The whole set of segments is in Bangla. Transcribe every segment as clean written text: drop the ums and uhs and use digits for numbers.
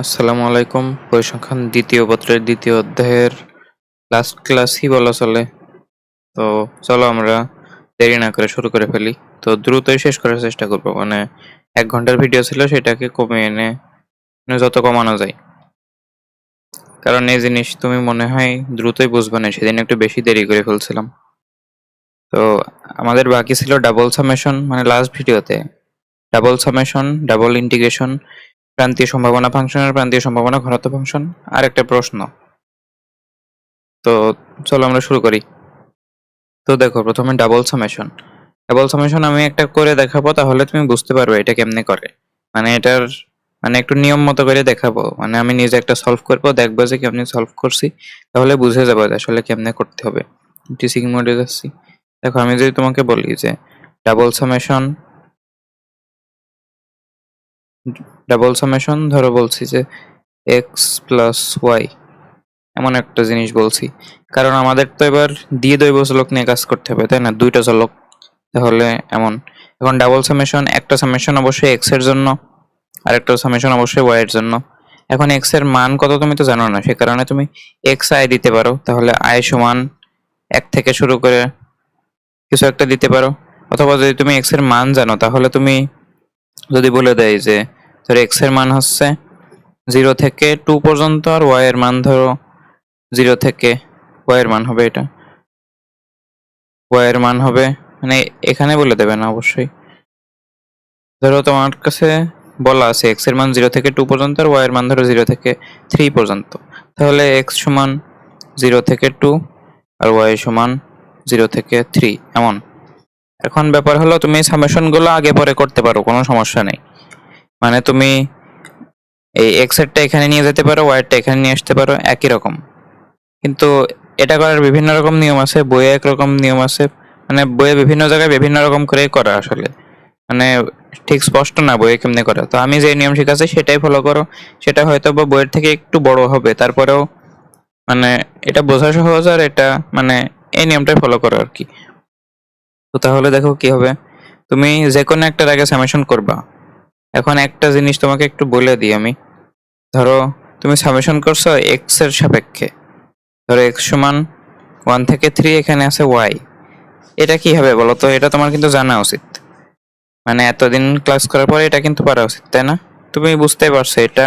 আসসালামু আলাইকুম। পরিসংখ্যান দ্বিতীয় পত্রের দ্বিতীয় অধ্যায়ের লাস্ট ক্লাসই বলা চলে। তো চলো আমরা দেরি না করে শুরু করে ফেলি। তো দ্রুতই শেষ করার চেষ্টা করব। মানে ১ ঘন্টার ভিডিও ছিল সেটাকে কমিয়ে এনে যত কমানো যায়। কারণ এই জিনিস তুমি মনে হয় দ্রুতই বুঝবে না। সেদিন একটু বেশি দেরি করে ফেলছিলাম। তো আমাদের বাকি ছিল ডাবল সামেশন মানে লাস্ট ভিডিওতে। ডাবল সামেশন, ডাবল ইন্টিগ্রেশন, প্রান্তীয় সম্ভাবনা ফাংশনের প্রান্তীয় সম্ভাবনা ঘনত্ব ফাংশন আর একটা প্রশ্ন। তো চলো আমরা শুরু করি। তো দেখো প্রথমে ডাবল সামেশন। ডাবল সামেশন আমি একটা করে দেখাবো, তাহলে তুমি বুঝতে পারবে এটা কেমনে করে। মানে এটার একটু নিয়ম মতো করে দেখাবো। মানে আমি নিজে একটা সলভ করবো, দেখবো যে কেমনে সলভ করছি, তাহলে বুঝে যাবো যে আসলে কেমনে করতে হবে। টিচিং মোডে যাচ্ছি। দেখো আমি যদি তোমাকে বলি যে ডাবল সামেশন ডাবল সামেশন ধরো বলছি যে এক্স প্লাস ওয়াই, এমন একটা জিনিস বলছি। কারণ আমাদের তো এবার দিয়ে দৈব চলক নিয়ে কাজ করতে হবে, তাই না? দুইটা চলক, তাহলে এমন। এখন ডাবল সামেশন, একটা সামেশন অবশ্যই এক্স এর জন্য আর একটা সামেশন অবশ্যই ওয়াই এর জন্য। এখন এক্স এর মান কত তুমি তো জানো না, সে কারণে তুমি এক্স আই দিতে পারো। তাহলে আই সমান 1 থেকে শুরু করে কিছু একটা দিতে পারো। অথবা যদি তুমি এক্স এর মান জানো, তাহলে তুমি যদি বলে দেয় যে ধরো এক্স এর মান হচ্ছে 0 থেকে 2 পর্যন্ত, আর ওয়াই এর মান ধরো 0 থেকে, ওয়াই এর মান হবে এটা, ওয়াই এর মান হবে, মানে এখানে বলে দেবে না অবশ্যই। ধরো তোমার কাছে বলা আছে এক্স এর মান 0 থেকে 2 পর্যন্ত আর ওয়াই এর মান ধরো 0 থেকে 3 পর্যন্ত। তাহলে এক্স সমান 0 থেকে 2 আর ওয়াই সমান 0 থেকে 3, এমন। এখন ব্যাপার হলো তুমি সামেশন গুলো আগে পরে করতে পারো, কোনো সমস্যা নেই। মানে তুমি এই এক্স এরটা এখানে নিয়ে যেতে পারো, ওয়াই এরটা এখানে নিয়ে আসতে পারো, একই রকম। কিন্তু এটা করার বিভিন্ন রকম নিয়ম আছে, বইয়ে একরকম নিয়ম আছে। মানে বইয়ে বিভিন্ন জায়গায় বিভিন্ন রকম করে করা আসলে, মানে ঠিক স্পষ্ট না বইয়ে কেমনে করা। তো আমি যে নিয়ম শিখাচ্ছি সেটাই ফলো করো। সেটা হয়তো বা বইয়ের থেকে একটু বড় হবে, তারপরেও মানে এটা বোঝা সহজ, আর এটা মানে এই নিয়মটাই ফলো করো আর কি। তো তাহলে দেখো কি হবে। তুমি যে কোনো একটার আগে সামেশন করবা। এখন একটা জিনিস তোমাকে একটু বলে দিই আমি। ধরো তুমি সামেশন করছো এক্স এর সাপেক্ষে। ধরো এক্স সমান 1 থেকে 3, এখানে আছে ওয়াই। এটা কি হবে বলো তো? এটা তোমার কিন্তু জানা উচিত। মানে এতদিন ক্লাস করার পরে এটা কিন্তু পারা উচিত, তাই না? তুমি বুঝতে পারছো এটা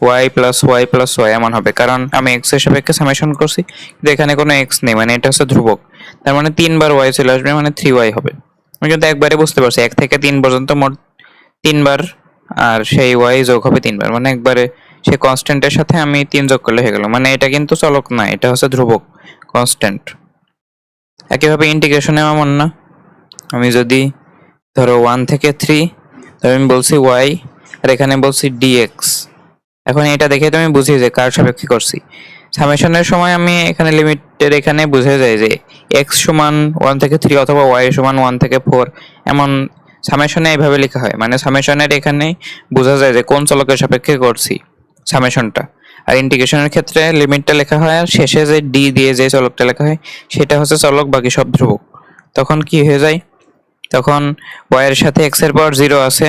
y plus y plus y এমন হবে, কারণ আমি এক্স এর সাপেক্ষে সামেশন করছি, কিন্তু এখানে কোনো এক্স নেই, মানে এটা হচ্ছে ধ্রুবক। তার মানে 3 বার ওয়াই চলে আসবে, মানে 3y হবে। আমি কিন্তু একবারে বুঝতে পারছি 1 থেকে 3 পর্যন্ত মোট 3 বার, আর সেই ওয়াই যোগ হবে 3 বার, মানে একবারে সেই কনস্ট্যান্টের সাথে আমি 3 যোগ করলে হয়ে গেল। মানে এটা কিন্তু চলক না, এটা হচ্ছে ধ্রুবক, কনস্ট্যান্ট। একইভাবে ইন্টিগ্রেশনে এমন না। আমি যদি ধরো 1 থেকে 3, ধরো আমি বলছি ওয়াই আর এখানে বলছি ডিএক্স। এখন এটা দেখে তুমি বুঝি যে কার সাপেক্ষে করছি। সামেশনের সময় আমি এখানে লিমিটের এখানে বুঝে যায় যে এক্স সমান 1 থেকে 3 অথবা ওয়াই সমান 1 থেকে 4, এমন সামেশনে এইভাবে লেখা হয়। মানে সামেশনের এখানে বোঝা যায় যে কোন চলকের সাপেক্ষে করছি সামেশনটা। আর ইন্টিগ্রেশনের ক্ষেত্রে লিমিটটা লেখা হয়, আর শেষে যে ডি দিয়ে যে চলকটা লেখা হয় সেটা হচ্ছে চলক, বাকি সব ধ্রুবক। তখন কি হয়ে যায়, তখন ওয়াই এর সাথে এক্স এর পাওয়ার 0 আছে,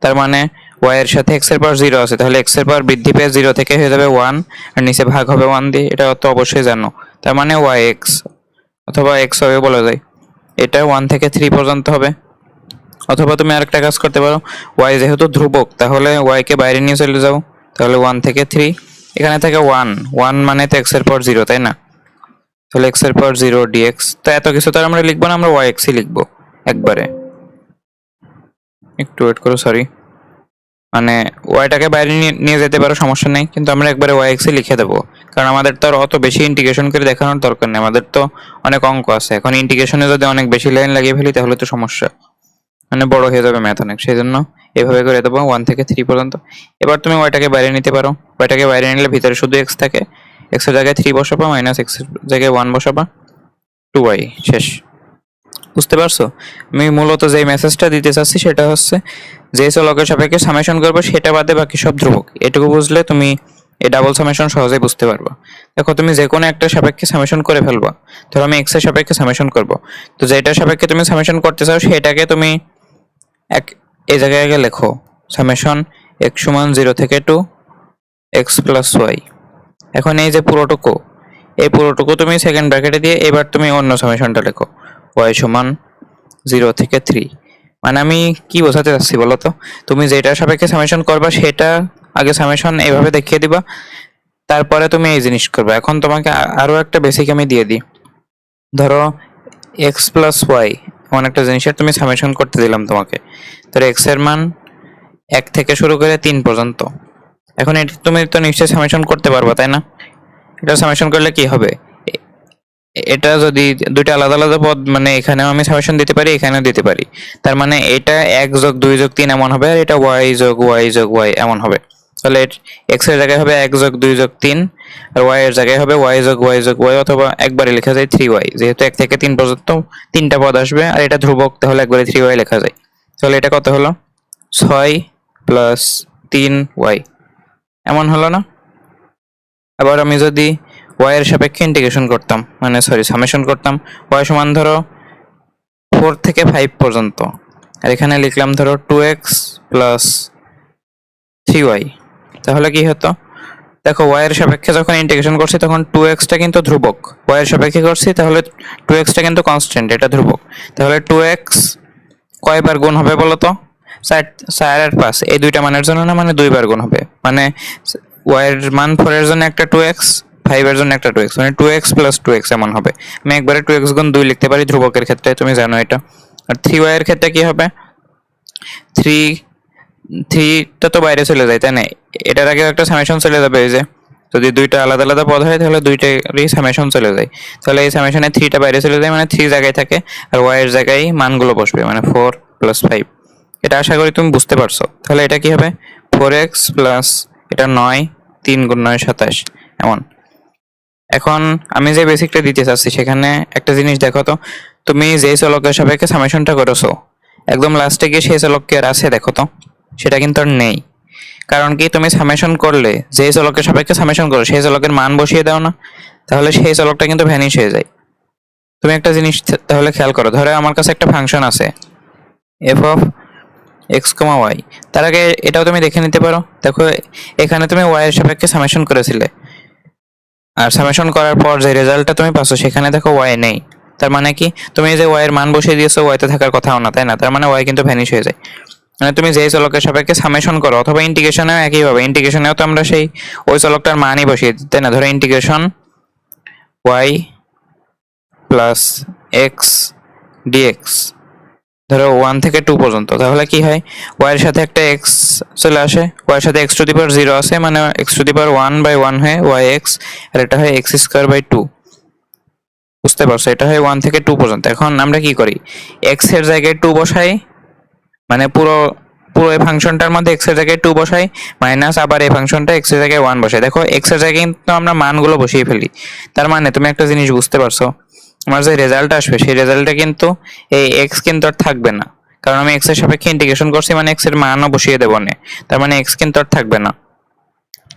তার মানে ওয়াই এর সাথে এক্স এর পাওয়ার 0 আছে, তাহলে এক্স এর পাওয়ার বৃদ্ধি পেয়ে 0 থেকে হয়ে যাবে 1, আর নিচে ভাগ হবে 1 দিয়ে। এটা তো অবশ্যই জানো। তার মানে ওয়াই এক্স অথবা এক্স হবে বলা যায়। এটা 1 থেকে 3 পর্যন্ত হবে। অথবা তুমি আরেকটা কাজ করতে পারো, ওয়াই যেহেতু ধ্রুবক, তাহলে ওয়াই কে বাইরে নিয়ে চলে যাও। তাহলে 1 থেকে 3, এখানে থেকে 1, 1 মানে তো এক্স এর পাওয়ার 0, তাই না? তাহলে এক্স এর পাওয়ার 0 ডিএক্স। তো এত কিছু তো আমরা লিখবো না, আমরা ওয়াই এক্সই লিখবো একবারে। একটু ওয়েট করো, সরি। মানে ওয়াইটাকে বাইরে নিয়ে যেতে পারো, সমস্যা নেই, কিন্তু আমরা একবারে ওয়াই এক্সে লিখে দেবো। কারণ আমাদের তো আর অত বেশি ইন্টিগ্রেশন করে দেখানোর দরকার নেই, আমাদের তো অনেক অঙ্ক আছে। এখন ইন্টিগ্রেশনে যদি অনেক বেশি লাইন লাগিয়ে ফেলি তাহলে তো সমস্যা, মানে বড় হয়ে যাবে ম্যাথ অনেক। সেই জন্য এভাবে করে দেবো 1 থেকে 3 পর্যন্ত। এবার তুমি ওয়াইটাকে বাইরে নিতে পারো। ওয়াইটাকে বাইরে নিলে ভিতরে শুধু এক্স থাকে। এক্স এর জায়গায় 3 বসাবা, মাইনাস এক্স এর জায়গায় 1 বসাবা, 2y শেষ। বুঝতে পারছো? আমি মূলত যে মেসেজটা দিতে চাচ্ছি সেটা হচ্ছে যে চলকের সাপেক্ষে সামেশন করবো সেটা বাদে বাকি সব ধ্রুবক। এটুকু বুঝলে তুমি এই ডাবল সামেশন সহজেই বুঝতে পারবা। দেখো তুমি যে কোনো একটা সাপেক্ষে সামেশন করে ফেলবা। ধরো আমি এক্স এর সাপেক্ষে সামেশন করব, তো যেটার সাপেক্ষে তুমি সামেশন করতে চাও সেটাকে তুমি এক এই জায়গায় আগে লেখো, সামেশন এক্স সমান 0 থেকে 2 এক্স প্লাস ওয়াই। এখন এই যে পুরোটুকু, এই পুরোটুকু তুমি সেকেন্ড ব্র্যাকেটে দিয়ে এবার তুমি অন্য সামেশনটা লেখো, ওয়াই সমান 0 থেকে 3। মানে আমি কি বোঝাতে চাচ্ছি বলো তো, তুমি যেটার সাপেক্ষে সামেশন করবা সেটা আগে সামেশন এইভাবে দেখিয়ে দিবা, তারপরে তুমি এই জিনিস করবে। এখন তোমাকে আরো একটা বেসিক আমি দিয়ে দিই। ধরো এক্স প্লাস ওয়াই এমন একটা জিনিসের তুমি সামেশন করতে দিলাম তোমাকে। ধরো এক্স এর মান 1 থেকে শুরু করে 3 পর্যন্ত। এখন এটা তুমি তো নিশ্চয়ই সামেশন করতে পারবা, তাই না? এটা সামেশন করলে কি হবে, এটা যদি দুইটা আলাদা আলাদা পদ, মানে এখানেও আমি সামেশন দিতে পারি, এখানেও দিতে পারি। তার মানে এটা 1 যোগ 2 যোগ 3 এমন হবে, আর এটা ওয়াই যোগ ওয়াই যোগ ওয়াই এমন হবে। তাহলে এক্স এর জায়গায় হবে 1 যোগ 2 যোগ 3, আর ওয়াই এর জায়গায় হবে ওয়াই যোগ ওয়াই যোগ ওয়াই, অথবা একবারে লেখা যায় 3y, যেহেতু 1 থেকে 3 পর্যন্ত 3টা পদ আসবে আর এটা ধ্রুবক, তাহলে একবারে 3y লেখা যায়। তাহলে এটা কত হলো, 6 প্লাস 3y এমন হলো না? আবার আমি যদি y এর সাপেক্ষে ইন্টিগ্রেশন করতাম, মানে সরি সামেশন করতাম, y সমান ধরো 4 থেকে 5 পর্যন্ত, আর এখানে লিখলাম ধরো 2x প্লাস 3y, তাহলে কি হতো, দেখো y এর সাপেক্ষে যখন ইন্টিগ্রেশন করছি তখন 2x টা কিন্তু ধ্রুবক, y এর সাপেক্ষে করছি তাহলে 2x টা কিন্তু কনস্ট্যান্ট, এটা ধ্রুবক। তাহলে 2x কয়বার গুণ হবে বলো তো, 4 আর 5 এই দুইটা মানের জন্য না, মানে 2বার গুণ হবে। মানে y এর মান 4 এর জন্য একটা 2x, 5 এর জন্য একটা 2x, মানে 2x প্লাস 2x এমন হবে। আমি একবারে 2x গুণ 2 লিখতে পারি ধ্রুবকের ক্ষেত্রে, তুমি জানো এটা। আর 3y এর ক্ষেত্রে কি হবে, 3টা তো বাইরে চলে যায়, তাই না? এটার আগে একটা সামেশন চলে যাবে, এই যে যদি দুইটা আলাদা আলাদা পদ হয় তাহলে দুইটারই সামেশন চলে যায়। তাহলে এই সামেশনে 3টা বাইরে চলে যায়, মানে 3 জায়গায় থাকে, আর y এর জায়গায় মানগুলো বসবে, মানে 4 প্লাস 5। এটা আশা করি তুমি বুঝতে পারছো। তাহলে এটা কি হবে, 4x প্লাস এটা 9, 3 গুণ 9 27 এমন। এখন আমি যে বেসিকটা দিতে চাচ্ছি সেখানে একটা জিনিস দেখো তো, তুমি যে চলকের সাপেক্ষে সামেশনটা করেছো একদম লাস্টে গিয়ে সেই চলক কি আর আছে দেখো তো, সেটা কিন্তু আর নেই। কারণ কি, তুমি সামেশন করলে যে চলকের সাপেক্ষে সামেশন করো সেই চলকের মান বসিয়ে দাও না, তাহলে সেই চলকটা কিন্তু ভ্যানিশ হয়ে যায়। তুমি একটা জিনিস তাহলে খেয়াল করো, ধরো আমার কাছে একটা ফাংশন আছে f of x comma y. তার আগে এটাও তুমি দেখে নিতে পারো, দেখো এখানে তুমি ওয়াই এর সাপেক্ষে সামেশন করেছিলে, আর সামেশন করার পর যে রেজাল্টটা তুমি পাচ্ছ সেখানে দেখো ওয়াই নেই। তার মানে কি, তুমি যে ওয়াই এর মান বসিয়ে দিয়েছো ওয়াইতে থাকার কথাও না, তাই না? তার মানে ওয়াই কিন্তু ভ্যানিশ হয়ে যায়। মানে তুমি যেই চলকের সাপেক্ষে সামেশন করো, অথবা ইন্টিগ্রেশনেও একইভাবে, ইন্টিগ্রেশনেও তো আমরা সেই ওই চলকটার মানই বসিয়ে দিই, তাই না? ধরো integration y plus x dx, ধরো 1 থেকে 2 পর্যন্ত, তাহলে কি হয়, ওয়াই এর সাথে একটা এক্স চলে আসে, ওয়াই এর সাথে এক্স টু দি পাওয়ার 0 আছে, মানে এক্স টু দি পাওয়ার 1/1 হয়ে ওয়াই এক্স, আর এটা হয় এক্স স্কোয়ার বাই 2। বুঝতে পারছো, এটা হয় 1 থেকে 2 পর্যন্ত। এখন আমরা কি করি, এক্স এর জায়গায় 2 বসাই, মানে পুরো পুরো এই ফাংশনটার মধ্যে এক্স এর জায়গায় 2 বসাই, মাইনাস আবার এই ফাংশনটা এক্স এর জায়গায় 1 বসাই। দেখো এক্স এর জায়গায় কিন্তু আমরা মানগুলো বসিয়ে ফেলি। তার মানে তুমি একটা জিনিস বুঝতে পারছো, আমার যে রেজাল্ট আসবে সেই রেজাল্টে কিন্তু এই এক্স কিন্তু আর থাকবে না, কারণ আমি এক্স এর সাপেক্ষে ইন্টিগ্রেশন করছি, মানে এক্স এর মানও বসিয়ে দেবো না। তার মানে এক্স কিন্তু আর থাকবে না।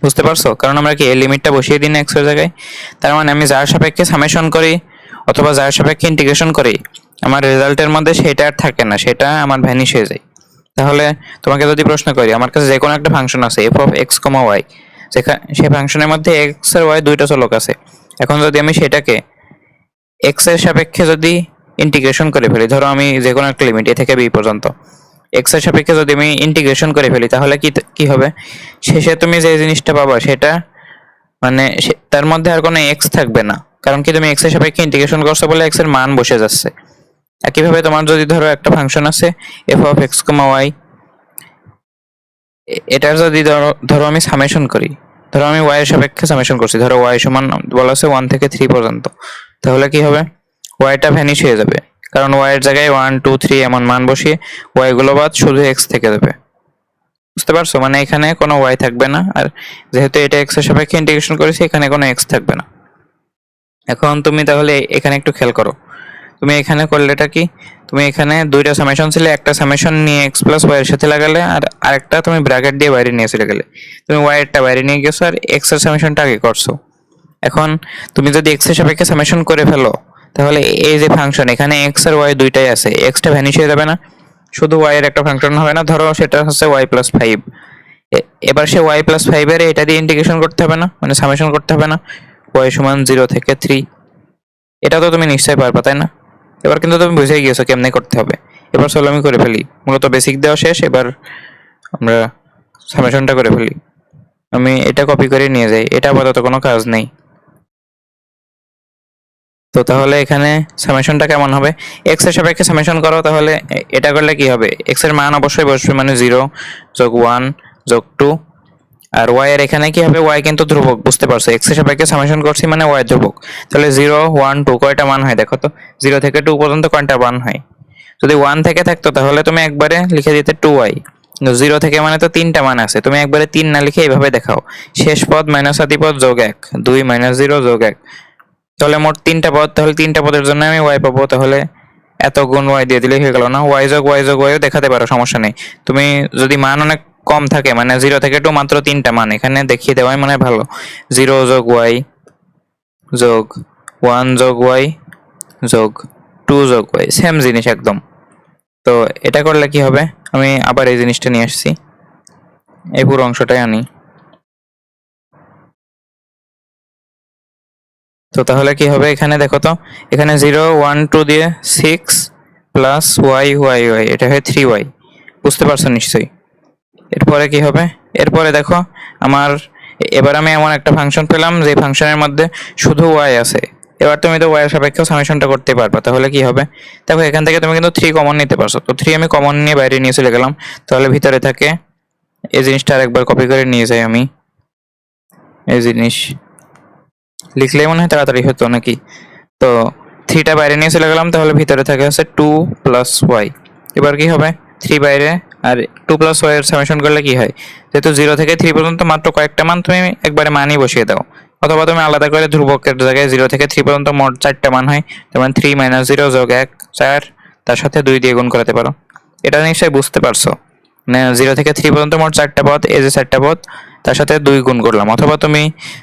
বুঝতে পারছো, কারণ আমরা কি এই লিমিটটা বসিয়ে দিই না এক্স এর জায়গায়। তার মানে আমি যার সাপেক্ষে সামেশন করি অথবা যার সাপেক্ষে ইন্টিগ্রেশন করি, আমার রেজাল্টের মধ্যে সেটা আর থাকে না, সেটা আমার ভ্যানিশ হয়ে যায়। তাহলে তোমাকে যদি প্রশ্ন করি, আমার কাছে যে কোনো একটা ফাংশন আছে f of x comma y, সেই ফাংশনের মধ্যে এক্স আর ওয়াই দুইটা চলক আছে। এখন যদি আমি সেটাকে এক্স এর সাপেক্ষে যদি ইন্টিগ্রেশন করে ফেলি, ধরো আমি যে কোনো একটা লিমিট এ থেকে বি পর্যন্ত এক্স এর সাপেক্ষে যদি আমি ইন্টিগ্রেশন করে ফেলি, তাহলে কি কি হবে, শেষে তুমি যে জিনিসটা পাবা সেটা মানে তার মধ্যে আর কোনো এক্স থাকবে না, কারণ কি তুমি এক্স এর সাপেক্ষে ইন্টিগ্রেশন করছো বলে এক্স এর মান বসে যাচ্ছে। একইভাবে তোমার যদি ধরো একটা ফাংশন আছে f of x comma y, এটার যদি ধরো আমি সামেশন করি, ধরো আমি ওয়াই এর সাপেক্ষে সামেশন করছি, ধরো ওয়াই সমান বলা আছে 1 থেকে 3 পর্যন্ত, তাহলে কি হবে, ওয়াইটা ভ্যানিশ হয়ে যাবে, কারণ ওয়াই এর জায়গায় 1 2 3 এমন মান বসিয়ে ওয়াই গুলো বাদ শুধু এক্স থেকে যাবে। বুঝতে পারছো, মানে এখানে কোনো ওয়াই থাকবে না, আর যেহেতু এটা এক্স এর সাপেক্ষে ইন্টিগ্রেশন করেছি এখানে কোনো এক্স থাকবে না। এখন তুমি তাহলে এখানে একটু খেয়াল করো, তুমি এখানে করলেটা কি, তুমি এখানে দুইটা সামেশন ছিল, একটা সামেশন নিয়ে এক্স প্লাস ওয়াই এর সাথে লাগালে, আর আরেকটা তুমি ব্র্যাকেট দিয়ে বাইরে নিয়ে চলে গেলে। তুমি ওয়াই এরটা বাইরে নিয়ে গেছো আর এক্স এর সামেশনটা আগে করছো। এখন তুমি যদি এক্স এর সাপেক্ষে সামেশন করে ফেলো, তাহলে এই যে ফাংশন এখানে এক্স আর ওয়াই দুইটাই আছে, এক্সটা ভ্যানিশ হয়ে যাবে না, শুধু ওয়াই এর একটা ফাংশন হবে না, ধরো সেটা হচ্ছে ওয়াই প্লাস 5। এবার সে y প্লাস 5 এর এটা দিয়ে ইন্টিগ্রেশন করতে হবে না, মানে সামেশন করতে হবে না, y সমান 0 থেকে 3। এটা তো তুমি নিশ্চয়ই পারবা, তাই না? এবার কিন্তু তুমি বুঝে গিয়েছো কেমনে করতে হবে। এবার চলো আমি করে ফেলি। মূলত বেসিক দেওয়া শেষ, এবার আমরা সামেশনটা করে ফেলি। আমি এটা কপি করে নিয়ে যাই, এটা আপাতত কোনো কাজ নেই। তো তাহলে এখানে সামেশনটা কেমন হবে? এক্স এর সাপেক্ষে সামেশন করো, তাহলে এটা করলে কি হবে? এক্স এর মান অবশ্যই বসবে, মানে 0 যোগ 1 যোগ 2। আর ওয়াই এর এখানে কি হবে? ওয়াই কিন্তু ধ্রুবক, বুঝতে পারছো? এক্স এর সাপেক্ষে সামেশন করছি মানে ওয়াই ধ্রুবক। তাহলে 0 1 2 কয়টা মান হয় দেখো তো? 0 থেকে 2 পর্যন্ত কয়টা মান হয়? যদি 1 থেকে থাকতো তাহলে তুমি একবারে লিখে দিতে 2y। 0 থেকে মানে তো 3টা মান আছে, তুমি একবারে 3 না লিখে এইভাবে দেখাও, শেষ পদ মাইনাস আদি পদ যোগ 1, 2 মাইনাস 0 যোগ 1। তাহলে মোট 3টা পদ, তাহলে 3টা পদের জন্য আমি y পাবো। তাহলে এত গুণ y দিয়ে দিলেই হয়ে গেল না? y যোগ y ও দেখাতে পারো, সমস্যা নেই। তুমি যদি মান অনেক কম থাকে, মানে 0 থেকে 2 মাত্র 3টা মান, এখানে দেখিয়ে দেওয়াই মনে হয় ভালো। 0 যোগ y যোগ 1 যোগ y যোগ 2 যোগ y, সেম জিনিস একদম। তো এটা করলে কি হবে? আমি আবার এই জিনিসটা নিয়ে আসছি, এই পুরো অংশটাই আনি। তো তাহলে কি হবে? এখানে দেখো তো, এখানে 0 1 2 দিয়ে 6 প্লাস y y y, এটা হয় 3y। বুঝতে পারছো নিশ্চয়ই? এরপরে কি হবে? এরপরে দেখো আমার, এবার আমি এমন একটা ফাংশন পেলাম যে ফাংশনের মধ্যে শুধু y আছে। এবার তুমি তো y এর সাপেক্ষে সামেশনটা করতে পারবা। তাহলে কি হবে? দেখো এখান থেকে তুমি কিন্তু 3 কমন নিতে পারছো। তো 3 আমি কমন নিয়ে বাইরে নিয়ে চলে গেলাম। তাহলে ভিতরে থাকে এই জিনিসটা আরেকবার কপি করে নিয়ে যাই আমি। এই জিনিস লিখলেই মনে হয় তাড়াতাড়ি হতো নাকি? তো 3টা বাইরে নিয়ে চলে গেলাম, তাহলে ভিতরে থাকে হচ্ছে 2 প্লাস ওয়াই। এবার কি হবে? 3 বাইরে, আর 2 প্লাস ওয়াই এর সামেশন করলে কি হয়? যেহেতু 0 থেকে 3 পর্যন্ত মাত্র কয়েকটা মান, তুমি একবারে মানই বসিয়ে দাও। অথবা তুমি আলাদা করে ধ্রুবকের জায়গায় 0 থেকে 3 পর্যন্ত মোট 4টা মান হয়, যেমন 3 মাইনাস 0 যোগ 1 4, তার সাথে 2 দিয়ে গুণ করাতে পারো। এটা নিশ্চয়ই বুঝতে পারছো? মানে 0 থেকে 3 পর্যন্ত মোট 4টা পদ, এই যে 4টা পদ, তার সাথে 2 গুণ করলাম। অথবা তুমি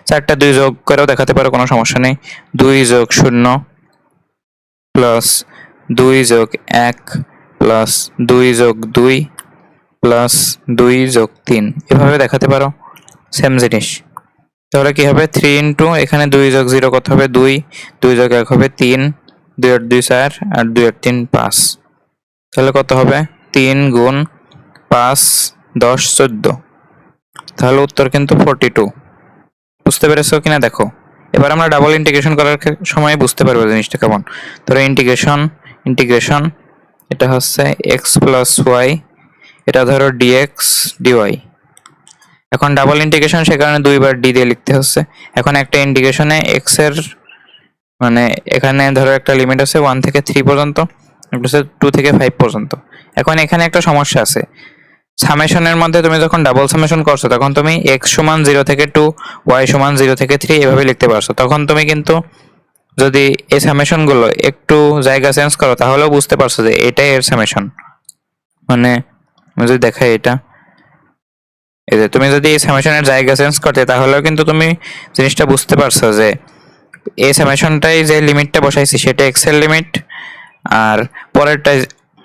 4টা 2 যোগ করেও দেখাতে পারো, কোনো সমস্যা নেই। 2 যোগ 0 প্লাস 2 যোগ 1 প্লাস 2 যোগ 2 প্লাস 2 যোগ 3, এভাবে দেখাতে পারো, সেম জিনিস। তাহলে কি হবে? 3 ইন্টু এখানে 2 যোগ 0 কত হবে? 2, 2 যোগ 1 হবে 3, 2 আর 2 4, আর 2 আর 3 5। তাহলে কত হবে? 3 গুণ 5 10 14। তাহলে উত্তর কিন্তু 42। বুঝতে পেরেছো কিনা দেখো? এবার আমরা ডাবল ইন্টিগ্রেশন করার সময় বুঝতে পারবো জিনিসটা কেমন। ধরো ইন্টিগ্রেশন ইন্টিগ্রেশন এটা হচ্ছে এক্স প্লাস ওয়াই, এটা ধরো ডিএক্স ডিওয়াই। এখন ডাবল ইন্টিগ্রেশন, সে কারণে দুইবার ডি দিয়ে লিখতে হচ্ছে। এখন একটা ইন্টিগ্রেশনে এক্স এর মানে এখানে ধরো একটা লিমিট আছে 1 থেকে 3 পর্যন্ত, একটা হচ্ছে 2 থেকে 5 পর্যন্ত। এখন এখানে একটা সমস্যা আছে, সামেশনের মধ্যে তুমি যখন ডাবল সামেশন করছো তখন তুমি এক্স সমান 0 থেকে 2, ওয়াই সমান 0 থেকে 3 এভাবে লিখতে পারছো। তখন তুমি কিন্তু যদি এই সামেশন গুলো একটু জায়গা চেঞ্জ করো তাহলেও বুঝতে পারছো যে এটাই এর সামেশন। মানে যদি দেখাই এটা, এই যে তুমি যদি এই সামেশনের জায়গা চেঞ্জ করতে তাহলেও কিন্তু তুমি জিনিসটা বুঝতে পারছো যে এই সামেশনটাই যে লিমিটটা বসাইছি সেটা এক্স এর লিমিট, আর পরেরটা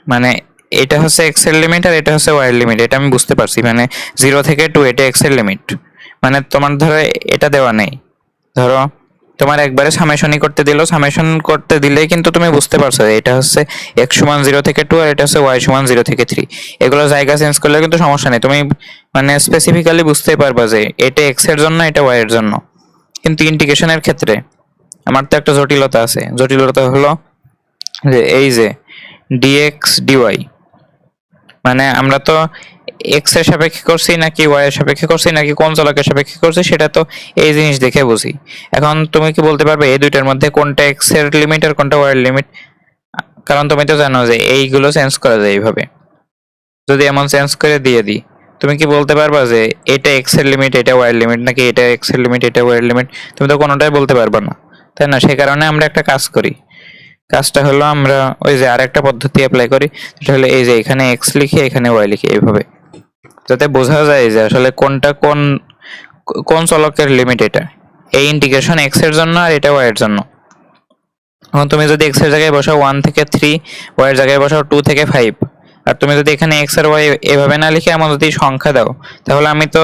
মানে এটা হচ্ছে এক্স এর লিমিট আর এটা হচ্ছে ওয়াই এর লিমিট। এটা আমি বুঝতে পারছি, মানে 0 থেকে 2 এটা এক্স এর লিমিট। মানে তোমার ধরো এটা দেওয়া নেই, ধরো তোমার একবারে সামেশনই করতে দিল, সামেশন করতে দিলেই কিন্তু তুমি বুঝতে পারছো এটা হচ্ছে এক্স সমান 0 থেকে 2 আর এটা হচ্ছে ওয়াই সমান 0 থেকে 3। এগুলো জায়গা চেঞ্জ করলে কিন্তু সমস্যা নেই, তুমি মানে স্পেসিফিক্যালি বুঝতেই পারবা যে এটা এক্স এর জন্য, এটা ওয়াই এর জন্য। কিন্তু ইন্টিগ্রেশনের ক্ষেত্রে আমার তো একটা জটিলতা আছে। জটিলতা হলো যে এই যে ডিএক্স ডিওয়াই, মানে আমরা তো এক্স এর সাপেক্ষে করছি নাকি ওয়াই এর সাপেক্ষে করছি নাকি কোন চলকের সাপেক্ষে করছি সেটা তো এই জিনিস দেখে বুঝি। এখন তুমি কি বলতে পারবে এই দুইটার মধ্যে কোনটা এক্স এর লিমিট আর কোনটা ওয়াই এর লিমিট? কারণ তুমি তো জানো যে এইগুলো চেঞ্জ করা যায় এইভাবে। যদি এমন চেঞ্জ করে দিয়ে দিই, তুমি কি বলতে পারবা যে এটা এক্স এর লিমিট এটা ওয়াই এর লিমিট, নাকি এটা এক্স এর লিমিট এটা ওয়াই এর লিমিট? তুমি তো কোনোটাই বলতে পারবা না, তাই না? সেই কারণে আমরা একটা কাজ করি, কাজটা হলো আমরা ওই যে আরেকটা পদ্ধতি অ্যাপ্লাই করি, সেটা হলো এই যে এখানে এক্স লিখে এখানে ওয়াই লিখে, এইভাবে, যাতে বোঝা যায় যে আসলে কোনটা কোন কোন চলকের লিমিট। এটা এই ইন্টিগ্রেশন এক্স এর জন্য আর এটা ওয়াই এর জন্য। এখন তুমি যদি এক্স এর জায়গায় বসাও 1 থেকে 3, ওয়াই এর জায়গায় বসাও 2 থেকে 5, আর তুমি যদি এখানে এক্স আর ওয়াই এভাবে না লিখে এমন যদি সংখ্যা দাও, তাহলে আমি তো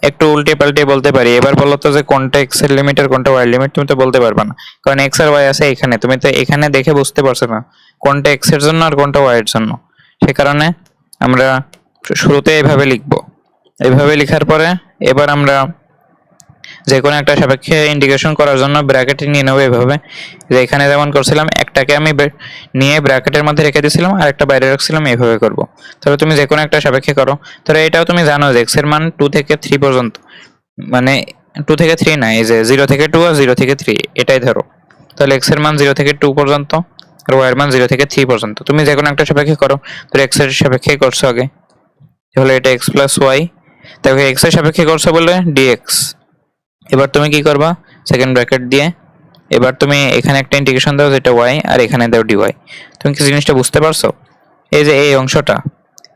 একটু উল্টে পাল্টে বলতে পারি। এবার বলো তো যে কোনটা এক্স এর লিমিট আর কোনটা ওয়াই এর লিমিট, তুমি তো বলতে পারবে না, কারণ এক্স আর ওয়াই আছে এখানে, তুমি তো এখানে দেখে বুঝতে পারছো না কোনটা এক্স এর জন্য আর কোনটা ওয়াই এর জন্য। সে কারণে আমরা শুরুতে এইভাবে লিখবো। এইভাবে লেখার পরে এবার আমরা যে কোনো একটা সাপেক্ষে ইন্টিগ্রেশন করার জন্য ব্র্যাকেটে নিয়ে নেবো এভাবে, যে এখানে যেমন করছিলাম একটাকে আমি নিয়ে ব্র্যাকেটের মধ্যে রেখে দিয়েছিলাম আর একটা বাইরে রাখছিলাম, এইভাবে করব। তাহলে তুমি যে কোনো একটা সাপেক্ষে করো। তাহলে এটাও তুমি জানো যে এক্স এর মান 2 থেকে 3 পর্যন্ত, মানে 2 থেকে 3 না, এই যে 0 থেকে 2 আর 0 থেকে 3 এটাই ধরো। তাহলে এক্স এর মান 0 থেকে 2 পর্যন্ত আর ওয়াই এর মান 0 থেকে 3 পর্যন্ত। তুমি যে কোনো একটা সাপেক্ষে করো, তো এক্স এর সাপেক্ষে করছো আগে, তাহলে এটা এক্স প্লাস ওয়াই, তাহলে এক্স এর সাপেক্ষে করছো বলে ডিএক্স। এবার তুমি কি করবা, সেকেন্ড ব্র্যাকেট দিয়ে এবার তুমি এখানে একটা ইন্টিগ্রেশন দাও যেটা ওয়াই, আর এখানে দাও ডিওয়াই। তুমি কি জিনিসটা বুঝতে পারছো? এই যে এই অংশটা,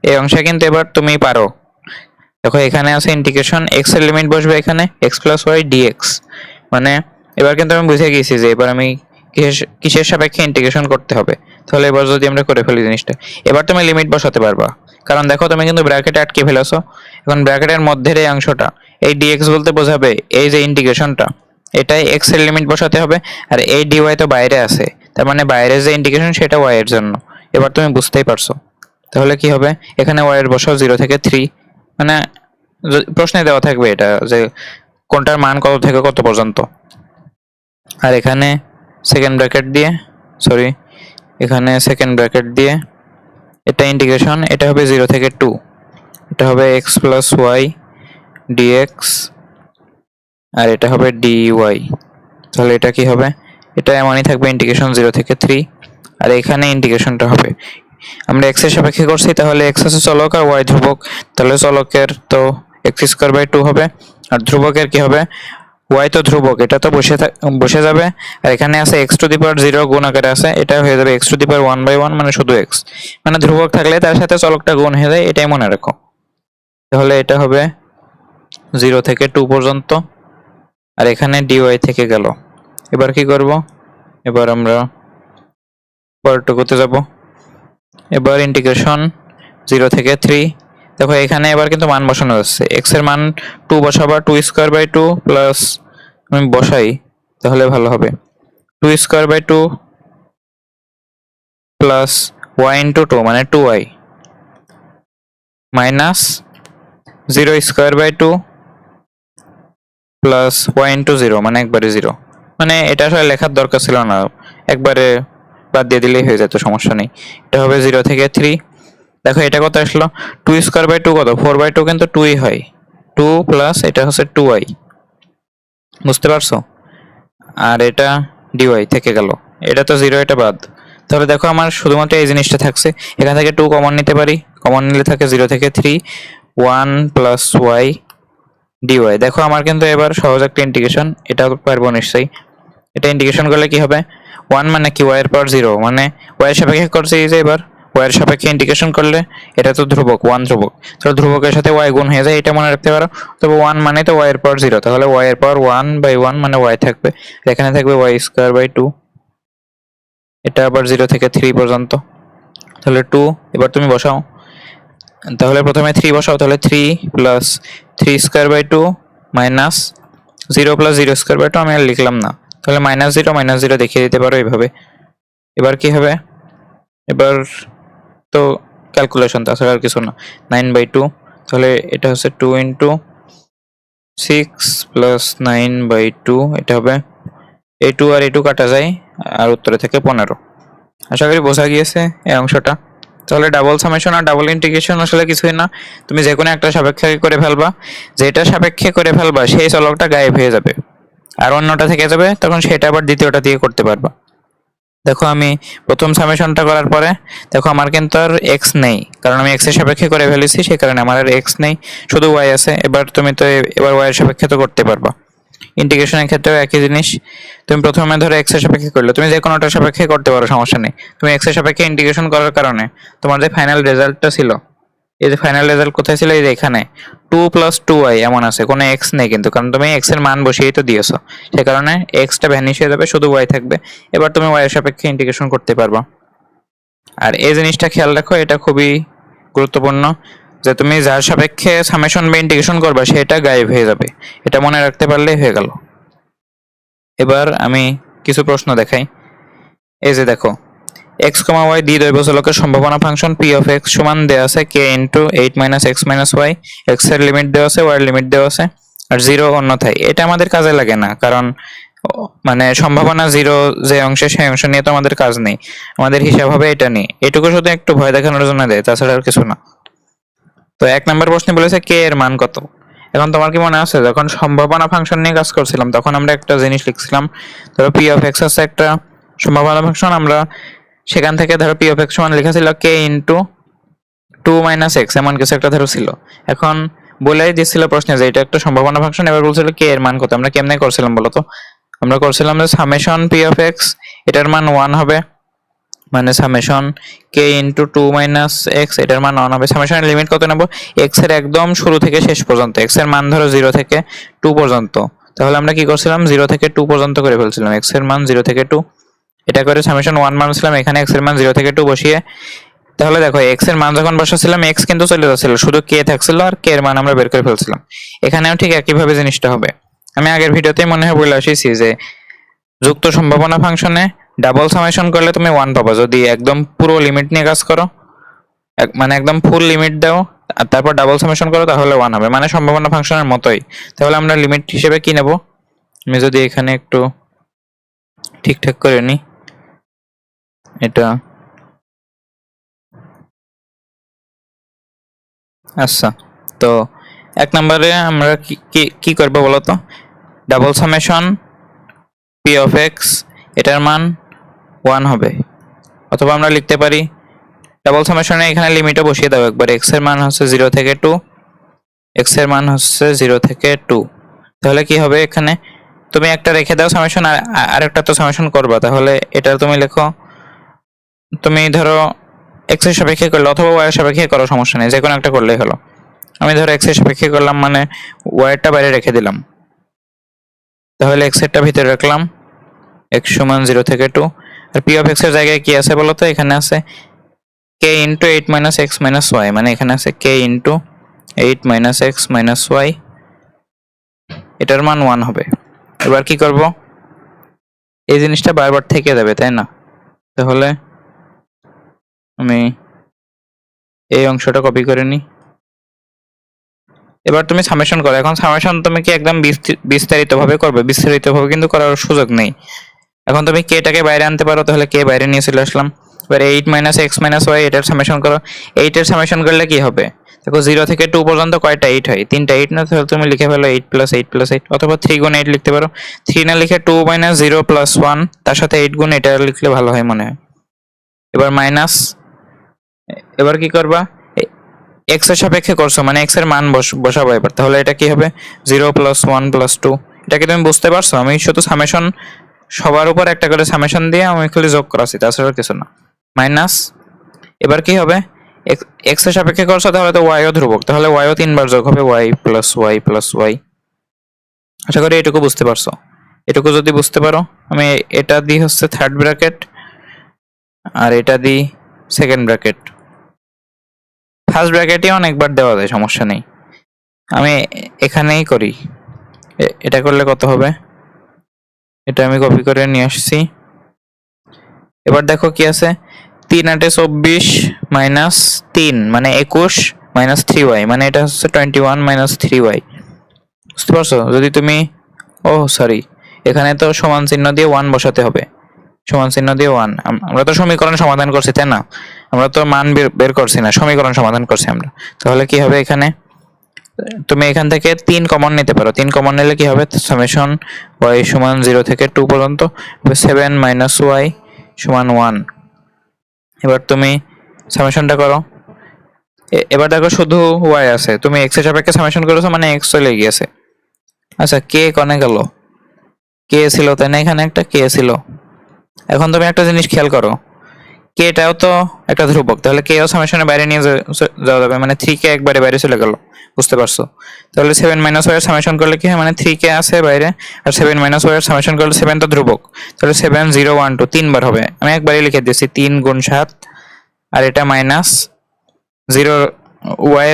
এই অংশে কিন্তু এবার তুমি পারো। দেখো এখানে আছে ইন্টিগ্রেশন, এক্স এর লিমিট বসবে এখানে এক্স প্লাস ওয়াই ডিএক্স, মানে এবার কিন্তু আমি বুঝে গেছি যে এবার আমি কিসের সাপেক্ষে ইন্টিগ্রেশন করতে হবে। তাহলে এবার যদি আমরা করে ফেলি জিনিসটা, এবার তুমি লিমিট বসাতে পারবা, কারণ দেখো তুমি কিন্তু ব্র্যাকেটে আটকে ফেলেছো। এখন ব্র্যাকেটের মধ্যের এই অংশটা, এই ডিএক্স বলতে বোঝাবে এই যে ইন্টিগ্রেশনটা, এটাই এক্স এর লিমিট বসাতে হবে, আর এই ডিওয়াই তো বাইরে আছে, তার মানে বাইরের যে ইন্টিগ্রেশন সেটা ওয়াই এর জন্য। এবার তুমি বুঝতেই পারছো। তাহলে কি হবে, এখানে ওয়াই এর বসাও 0 থেকে 3, মানে প্রশ্নে দেওয়া থাকবে এটা যে কোনটার মান কত থেকে কত পর্যন্ত। আর এখানে সেকেন্ড ব্র্যাকেট দিয়ে, সরি এখানে সেকেন্ড ব্র্যাকেট দিয়ে এটা ইন্টিগ্রেশন, এটা হবে 0 থেকে 2, এটা হবে এক্স প্লাস ওয়াই ডিএক্স, আর এটা হবে ডিওয়াই। তাহলে এটা কি হবে, এটা এমনই থাকবে ইন্টিগ্রেশন 0 থেকে 3, আর এখানে ইন্টিগ্রেশনটা হবে, আমরা এক্স এর সাপেক্ষে করছি, তাহলে এক্স আছে চলক আর ওয়াই ধ্রুবক, তাহলে চলকের তো এক্স স্কোয়ার বাই 2 হবে, আর ধ্রুবকের কি হবে, ওয়াই তো ধ্রুবক, এটা তো বসে যাবে, আর এখানে আছে এক্স টু দি পাওয়ার 0 গুণ আকারে আছে, এটা হয়ে যাবে এক্স টু দি পাওয়ার 1/1, মানে শুধু এক্স, মানে ধ্রুবক থাকলে তার সাথে চলকটা গুণ হয়ে যায়, এটাই মনে রাখো। তাহলে এটা হবে 0 থেকে 2 পর্যন্ত, আর এখানে ডিওয়াই থেকে গেল। এবার কি করব, এবার আমরা পরেরটুকুতে যাব। এবার ইন্টিগ্রেশন 0 থেকে 3, দেখো এখানে এবার কিন্তু মান বসানো যাচ্ছে, এক্স এর মান 2 বসাবা, 2 স্কোয়ার বাই 2 প্লাস, আমি বসাই তাহলে ভালো হবে, 2 square by 2 plus y into 2 মানে 2y, minus 0 square by 2 plus y into 0 মানে একবারে 0, মানে এটা আসলে লেখার দরকার ছিল না, একবারে বাদ দিয়ে দিলেই হয়ে যেত, সমস্যা নেই। এটা হবে 0 থেকে 3, দেখো এটা কত আসলো, 2 স্কোয়ার বাই 2 কত, 4/2 কিন্তু 2ই হয়, 2 প্লাস এটা হচ্ছে 2y, বুঝতে পারছো? আর এটা ডিওয়াই থেকে গেল, এটা তো 0, এটা বাদ। তাহলে দেখো আমার শুধুমাত্র এই জিনিসটা থাকছে, এখান থেকে 2 কমন নিতে পারি, কমন নিলে থাকে 0 থেকে 3 1 প্লাস ওয়াই ডিওয়াই। দেখো আমার কিন্তু এবার সহজ একটা ইন্টিগ্রেশন, এটাও পারবো নিশ্চয়ই। এটা ইন্টিগ্রেশন করলে কি হবে, 1 মানে কি ওয়াই এর পাওয়ার 0, মানে ওয়াই এর সাপেক্ষে করছি যে এবার ওয়াই এর সাপেক্ষে ইন্টিগ্রেশন করলে এটা তো ধ্রুবক, 1 ধ্রুবক, তো ধ্রুবকের সাথে ওয়াই গুণ হয়ে যায়, এটা মনে রাখতে পারো। তবে 1 মানে তো ওয়াই এর পাওয়ার 0, তাহলে ওয়াই এর পাওয়ার 1/1 মানে ওয়াই থাকবে, এখানে থাকবে ওয়াই স্কোয়ার বাই 2, এটা আবার 0 থেকে 3 পর্যন্ত, তাহলে 2। এবার তুমি বসাও, তাহলে প্রথমে 3 বসাও, তাহলে 3 plus 3 square by 2 minus 0 plus 0 square by 2, আমি আর লিখলাম না, তাহলে -0 দেখিয়ে দিতে পারো এইভাবে। এবার কি হবে, এবার তো ক্যালকুলেশন, তাছাড়া আর কিছু না, 9/2, তাহলে এটা হচ্ছে 2 ইন্টু 6 প্লাস 9/2, এটা হবে এই 2 আর এই 2 কাটা যায়, আর উত্তরে থেকে 15। আশা করি বোঝা গিয়েছে এই অংশটা। তাহলে ডাবল সামেশন আর ডাবল ইন্টিগ্রেশন আসলে কিছুই না, তুমি যে কোনো একটা সাপেক্ষে করে ফেলবা, যেটা সাপেক্ষে করে ফেলবা সেই চলকটা গায়েব হয়ে যাবে, আর অন্যটা থেকে যাবে, তখন সেটা আবার দ্বিতীয়টা দিয়ে করতে পারবা। দেখো আমি প্রথম সামেশনটা করার পরে দেখো আমার কিন্তু আর এক্স নেই, কারণ আমি এক্স এর সাপেক্ষে করে ফেলেছি, সেই কারণে আমার আর এক্স নেই, শুধু ওয়াই আছে। এবার তুমি তো এবার ওয়াই এর সাপেক্ষে তো করতে পারবা। ইন্টিগ্রেশনের ক্ষেত্রেও একই জিনিস, তুমি প্রথমে ধরো এক্স এর সাপেক্ষে করলে, তুমি যে কোনোটার সাপেক্ষে করতে পারো, সমস্যা নেই। তুমি এক্স এর সাপেক্ষে ইন্টিগ্রেশন করার কারণে তোমার যে ফাইনাল রেজাল্টটা ছিল, এই যে ফাইনাল রেজাল্ট কোথায় ছিল, এই যে এখানে 2 + 2y এমন আছে, কোনো এক্স নেই কিন্তু, কারণ তুমি এক্স এর মান বসিয়েই তো দিয়েছো, সে কারণে এক্সটা ভ্যানিশ হয়ে যাবে, শুধু ওয়াই থাকবে। এবার তুমি ওয়াই এর সাপেক্ষে ইন্টিগ্রেশন করতে পারবা। আর এই জিনিসটা খেয়াল রাখো, এটা খুবই গুরুত্বপূর্ণ যে তুমি যার সাপেক্ষে সামেশন বা ইন্টিগ্রেশন করবা সেটা গায়েব হয়ে যাবে, এটা মনে রাখতে পারলেই হয়ে গেল। এবার আমি কিছু প্রশ্ন দেখাই। এই যে দেখো, x, y দ্বিদৈবচলকের সম্ভাবনা ফাংশন p of x সমান দেওয়া আছে k into 8 - x - y, x এর লিমিট দেওয়া আছে, y এর লিমিট দেওয়া আছে, আর 0 অন্যথায়। এটা আমাদের কাজে লাগে না, কারণ মানে সম্ভাবনা 0 যে অংশে সেই অংশ নিয়ে তো আমাদের কাজ নেই, আমাদের হিসাব হবে এটা নিয়ে। এটুকু শুধু একটু ভয় দেখানোর জন্য দেয়, তাছাড়া আর কিছু না। তো 1 নম্বর প্রশ্নে বলেছে k এর মান কত। এখন তোমার কি মনে আছে, যখন সম্ভাবনা ফাংশন নিয়ে কাজ করছিলাম তখন আমরা একটা জিনিস লিখছিলাম, ধরো p of x আছে একটা সম্ভাবনা ফাংশন, আমরা সেখান থেকে ধরো p of x সমান লেখা ছিল k ইন্টু 2 - x, এমন কিছু একটা ধরো ছিল। এখন বলেই দিচ্ছিল প্রশ্নে যে এটা একটা সম্ভাবনা ফাংশন, এবার বলছিল k এর মান কত। আমরা কেমনে করছিলাম বলো তো? আমরা করছিলাম যে সামেশন p of x, এটার মান 1 হবে, মানে সামেশন k ইন্টু 2 - x, এটার মান 1 হবে। সামেশনের লিমিট কত নেব? x এর একদম শুরু থেকে শেষ পর্যন্ত, x এর মান ধরো 0 থেকে 2 পর্যন্ত। তাহলে আমরা কি করছিলাম, 0 থেকে 2 পর্যন্ত করে ফেলছিলাম, x এর মান 0 থেকে 2, এটা করে সামেশন 1 মানছিলাম, এখানে x এর মান 0 থেকে 2 বসিয়ে। তাহলে দেখো, x এর মান যখন বসাচ্ছিলাম x কিন্তু চলে যাচ্ছিল, শুধু k থাকছিল আর k এর মান আমরা বের করে ফেলছিলাম। এখানেও ঠিক একইভাবে জিনিসটা হবে। আমি আগের ভিডিওতেই মনে হয় বলে আসিছি যে যুক্ত সম্ভাবনা ফাংশনে ডাবল সামেশন করলে তুমি 1 পাবা, যদি একদম পুরো লিমিট নিয়ে কাজ করো, মানে একদম ফুল লিমিট দাও আর তারপর ডাবল সামেশন করো, তাহলে 1 হবে, মানে সম্ভাবনা ফাংশনের মতোই। তাহলে আমরা লিমিট হিসেবে কি নেব? আমি যদি এখানে একটু ঠিকঠাক করে নিই, এটা আচ্ছা। তো 1 নম্বরে আমরা কি করবো বলতো, double summation p of x, এটার মান 1 হবে। অথবা আমরা লিখতে পারি ডাবল সামেশনে এখানে লিমিটও বসিয়ে দাও একবার, x এর মান হচ্ছে 0 থেকে 2, x এর মান হচ্ছে 0 থেকে 2। তাহলে কি হবে, এখানে তুমি একটা রেখে দাও সামেশন, আর আরেকটা তো সামেশন করবা, তাহলে এটা তুমি লেখো, তুমি ধরো x এর সাপেক্ষে করলে অথবা y এর সাপেক্ষে করো, সমস্যা নেই, যে কোনো একটা করলেই হলো। আমি ধরো x এর সাপেক্ষে করলাম, মানে y এরটা বাইরে রেখে দিলাম, তাহলে x এরটা ভিতরে রাখলাম, x সমান 0 থেকে 2। আর p of x এর জায়গায় কি আছে বলো তো? এখানে আছে k ইন্টু 8 - x - y, মানে এখানে আছে k ইন্টু 8 - x - y, এটার মান 1 হবে। এবার কি করব, এই জিনিসটা বারবার থেকে যাবে, তাই না? তাহলে আমি এই অংশটা কপি করে নিই। এবার তুমি সামেশন করো। এখন সামেশন তুমি কি একদম বিস্তারিতভাবে করবে? বিস্তারিতভাবে কিন্তু করার সুযোগ নেই। এখন তুমি কেটাকে বাইরে আনতে পারো, তাহলে কে বাইরে নিয়ে চলে আসলাম। এবার 8 - x - y, এটার সামেশন করো। 8 এর সামেশন করলে কি হবে? দেখো 0 থেকে 2 পর্যন্ত কয়টা 8 হয়? 3টা 8 না? তাহলে তুমি লিখে ফেলো 8 + 8 + 8, অথবা 3 গুণ 8 লিখতে পারো। 3 না লিখে 2 - 0 + 1, তার সাথে 8 গুণ, এটা লিখলে ভালো হয় মনে হয়। এবার মাইনাস, এবার কি করবা, x এর সাপেক্ষে করছো মানে x এর মান বসাবো এবার, তাহলে এটা কি হবে 0 + 1 + 2। এটা কি তুমি বুঝতে পারছো? আমি শুধু সামেশন সবার উপর একটা করে সামেশন দিয়ে আমি খালি যোগ করাছি, তাছাড়া কিছু না। মাইনাস, এবার কি হবে, x এর সাপেক্ষে করছো, তাহলে তো y ও ধ্রুবক, তাহলে y ও 3 বার যোগ হবে, y + y + y। আশা করি এটুকু বুঝতে পারছো। এটুকু যদি বুঝতে পারো, আমি এটা দিই হচ্ছে থার্ড ব্র্যাকেট, আর এটা দিই সেকেন্ড ব্র্যাকেট। ফার্স্ট ব্র্যাকেটে অনেকবার দেওয়া যায়, সমস্যা নেই। আমি এখানেই করি, এটা করলে কত হবে, এটা আমি কপি করে নিয়ে আসছি। এবার দেখো কি আছে, 3 × 8 = 24 - 3 মানে 21 - 3y, মানে এটা হচ্ছে 21 - 3y। বুঝতে পারছো? যদি তুমি, ও সরি, এখানে তো সমান চিহ্ন দিয়ে 1 বসাতে হবে, সমান চিহ্ন দিয়ে 1। আমরা তো সমীকরণ সমাধান করছি, তাই না? আমরা তো মান বের করছি না, সমীকরণ সমাধান করছি আমরা। তাহলে কি হবে, এখানে তুমি এখান থেকে 3 কমন নিতে পারো। 3 কমন নিলে কি হবে, সামেশন y সমান 0 থেকে 2 পর্যন্ত 7 - y সমান 1। এবার তুমি সামেশনটা করো। এবার দেখো শুধু y আছে, তুমি x এর সাপেক্ষে সামেশন করেছো মানে x চলে গিয়েছে। আচ্ছা, k কনে গেল? k ছিল, তাই না? এখানে একটা k ছিল। এখন তুমি একটা জিনিস খেয়াল করো, কেটাও তো একটা ধ্রুবক, তাহলে কে ও সামেশনের বাইরে নিয়ে যাওয়া যাবে, মানে 3k একবারে বাইরে চলে গেল। বুঝতে পারছো? তাহলে 7 - y এর সামেশন করলে কি হয়, মানে 3k আছে বাইরে, আর 7 - y এর সামেশন করলে 7 তো ধ্রুবক, তাহলে 7 0 1 2 3 বার হবে। আমি একবারই লিখে দিয়েছি 3 × 7, আর এটা মাইনাস জিরো ওয়াই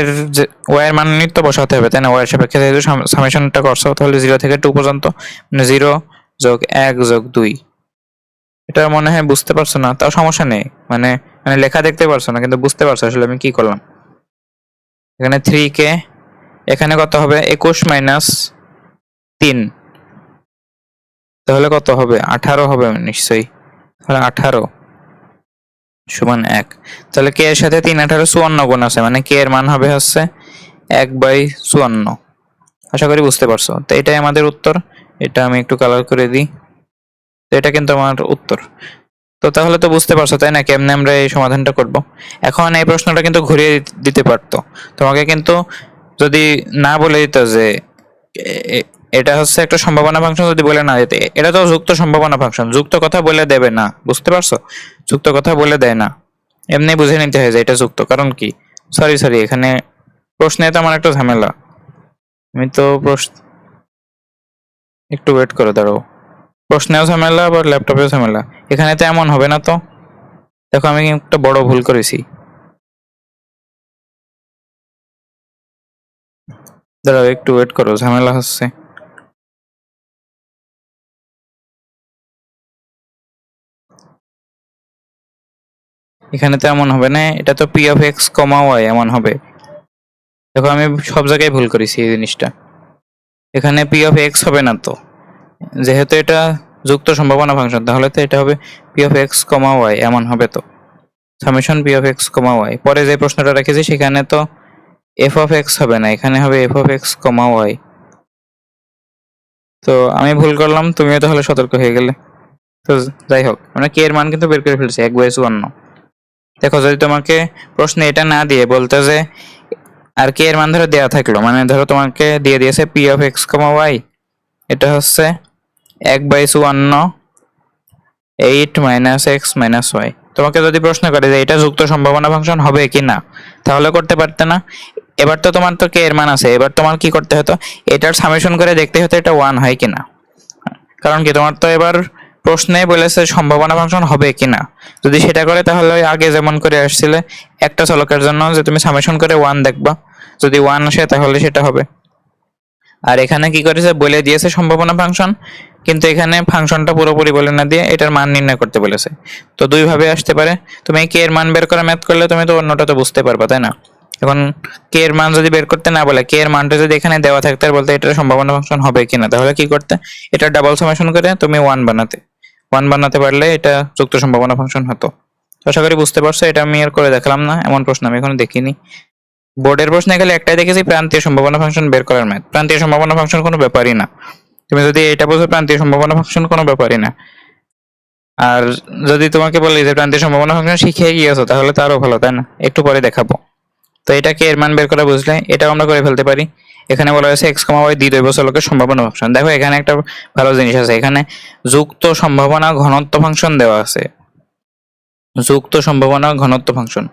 এর মান তো বসাতে হবে, তাই না? ওয়াই এর সাপেক্ষে যেহেতু সামেশনটা করছো, তাহলে 0 থেকে 2 পর্যন্ত, মানে 0 যোগ 1 যোগ 2। এটা মনে হয় বুঝতে পারছো না, তাও সমস্যা নেই। মানে মানে লেখা দেখতে পারছো না, কিন্তু বুঝতে পারছো আসলে আমি কি করলাম। এখানে 3 কে এখানে কত হবে? 21 মাইনাস 3, তাহলে কত হবে? 18 হবে নিশ্চয়ই। তাহলে 18 সমান 1। তাহলে কে এর সাথে 3 18 54 গুণ আছে, মানে কে এর মান হবে হচ্ছে 1/54। আশা করি বুঝতে পারছো। তো এটাই আমাদের উত্তর। এটা আমি একটু কালার করে দিই। তো এটা কিন্তু আমার উত্তর। তো তাহলে তো বুঝতে পারছো, তাই না, কেমনে আমরা এই সমাধানটা করব। এখন এই প্রশ্নটা কিন্তু ঘুরিয়ে দিতে পারতো তোমাকে, কিন্তু যদি না বলে দিত যে এটা হচ্ছে একটা সম্ভাবনা ফাংশন, যদি বলে না দিতে এটা তো যুক্ত সম্ভাবনা ফাংশন, যুক্ত কথা বলে দেবে না, বুঝতে পারছো? যুক্ত কথা বলে দেয় না, এমনি বুঝে নিতে হয় যে এটা যুক্ত। কারণ কি, সরি সরি, এখানে প্রশ্নে তো আমার একটা ঝামেলা। আমি তো একটু ওয়েট করে দাঁড়াও। প্রশ্নেও ঝামেলা, আবার ল্যাপটপেও ঝামেলা। এখানে তো এমন হবে না তো। দেখো আমি একটা বড় ভুল করেছি। দাঁড়াও একটু ওয়েট করো, ঝামেলা হচ্ছে। এখানে তো এমন হবে না, এটা তো p of x comma y এমন হবে। দেখো আমি সব জায়গায় ভুল করেছি এই জিনিসটা। এখানে পি অফ এক্স হবে না তো, যেহেতু এটা যুক্ত সম্ভাবনা ফাংশন, তাহলে তো এটা হবে p of x comma y এমন হবে তো। Summation p of x comma y. পরে যে প্রশ্নটা রেখেছি সেখানে তো এফ অফ এক্স হবে না, এখানে হবে f of x comma y. তো আমি ভুল করলাম, তুমিও তাহলে সতর্ক হয়ে গেলে। তো যাই হোক, আমরা কে এর মান কিন্তু বের করে ফেলছি 1/54। দেখো যদি তোমাকে প্রশ্নে এটা না দিয়ে বলতে যে আর কে এর মান ধরো দেওয়া থাকলো, মানে ধরো তোমাকে দিয়ে দিয়েছে p of x comma y, এটা হচ্ছে 1/54 8 মাইনাস এক্স মাইনাস ওয়াই। তোমাকে যদি প্রশ্ন করে যে এটা যুক্ত সম্ভাবনা ফাংশন হবে কি না, তাহলে করতে পারতে না। এবার তো তোমার তো কে এর মান আছে, এবার তোমার কি করতে হতো, এটার সামেশন করে দেখতে হতো এটা 1 হয় কিনা। কারণ কি, তোমার তো এবার প্রশ্নে বলেছে সম্ভাবনা ফাংশন হবে কিনা। যদি সেটা করে তাহলে ওই আগে যেমন করে আসছিলে একটা চলকের জন্য যে তুমি সামেশন করে 1 দেখবা, যদি 1 আসে তাহলে সেটা হবে। আর এখানে কি করেছে, বলে দিয়েছে সম্ভাবনা ফাংশন, কিন্তু এখানে ফাংশনটা পুরোপুরি বলে না দিয়ে এটার মান নির্ণয় করতে বলেছে। তো দুই ভাবে আসতে পারে। তুমি কে এর মান বের করে ম্যাথ করলে তুমি তো অন্যটা তো বুঝতে পারবা, তাই না? এখন কে এর মান যদি বের করতে না বলে, কে এর মানটা যদি এখানে দেওয়া থাকতে আর বলতে এটার সম্ভাবনা ফাংশন হবে কিনা, তাহলে কি করতে, এটা ডাবল সামেশন করে তুমি 1 বানাতে পারলে এটা যুক্ত সম্ভাবনা ফাংশন হতো। তো আশা করি বুঝতে পারছো। এটা আমি আর করে দেখালাম না, এমন প্রশ্ন আমি এখনো দেখিনি। বোর্ডের প্রশ্নে খালি একটাই দেখেছি, প্রান্তীয় সম্ভাবনা ফাংশন বের করার ম্যাথ। প্রান্তীয় সম্ভাবনা ফাংশন কোনো ব্যাপারই না। তুমি যদি এটা বোঝো প্রান্তীয় সম্ভাবনা ফাংশন কোনো ব্যাপারই না। আর যদি তোমাকে বলি যে প্রান্তীয় সম্ভাবনা ফাংশন শিখে গিয়েছো, তাহলে তো আরো ভালো, তাই না? একটু পরে দেখাবো। তো এটাকে এর মান বের করা বুঝলে এটাও আমরা করে ফেলতে পারি। এখানে বলা হয়েছে এক্স কমা ওয়াই দ্বিদৈব চলকের সম্ভাবনা ফাংশন। দেখো এখানে একটা ভালো জিনিস আছে, এখানে যুক্ত সম্ভাবনা ঘনত্ব ফাংশন দেওয়া আছে, যুক্ত সম্ভাবনা ঘনত্ব ফাংশন।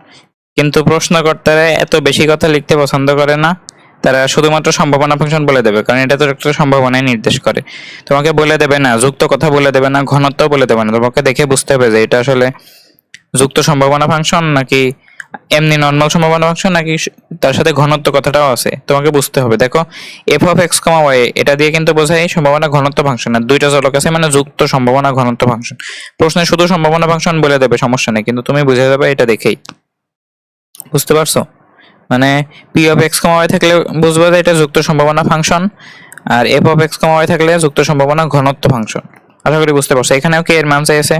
কিন্তু প্রশ্নকর্তারা এত বেশি কথা লিখতে পছন্দ করে না, তারা শুধুমাত্র সম্ভাবনা ফাংশন বলে দেবে, কারণ এটা তো একটা সম্ভাবনায় নির্দেশ করে। তোমাকে বলে দেবে না যুক্ত কথা, বলে দেবে না ঘনত্ব বলে দেবে না। তোমাকে দেখে বুঝতে হবে যে এটা আসলে যুক্ত সম্ভাবনা ফাংশন নাকি এমনি নর্মাল সম্ভাবনা ফাংশন, নাকি তার সাথে ঘনত্ব কথাটাও আছে, তোমাকে বুঝতে হবে। দেখো f of x comma y এটা দিয়ে কিন্তু বোঝায় সম্ভাবনা ঘনত্ব ফাংশন, আর দুইটা চলক আছে মানে যুক্ত সম্ভাবনা ঘনত্ব ফাংশন। প্রশ্নে শুধু সম্ভাবনা ফাংশন বলে দেবে, সমস্যা নেই, কিন্তু তুমি বুঝে যাবে এটা দেখেই। বুঝতে পারছো? মানে p of x comma y থাকলে বুঝবো যে এটা যুক্ত সম্ভাবনা ফাংশন, আর f of x comma y থাকলে যুক্ত সম্ভাবনা ঘনত্ব ফাংশন। আশা করি বুঝতে পারছো। এখানেও কে এর মান চাইছে,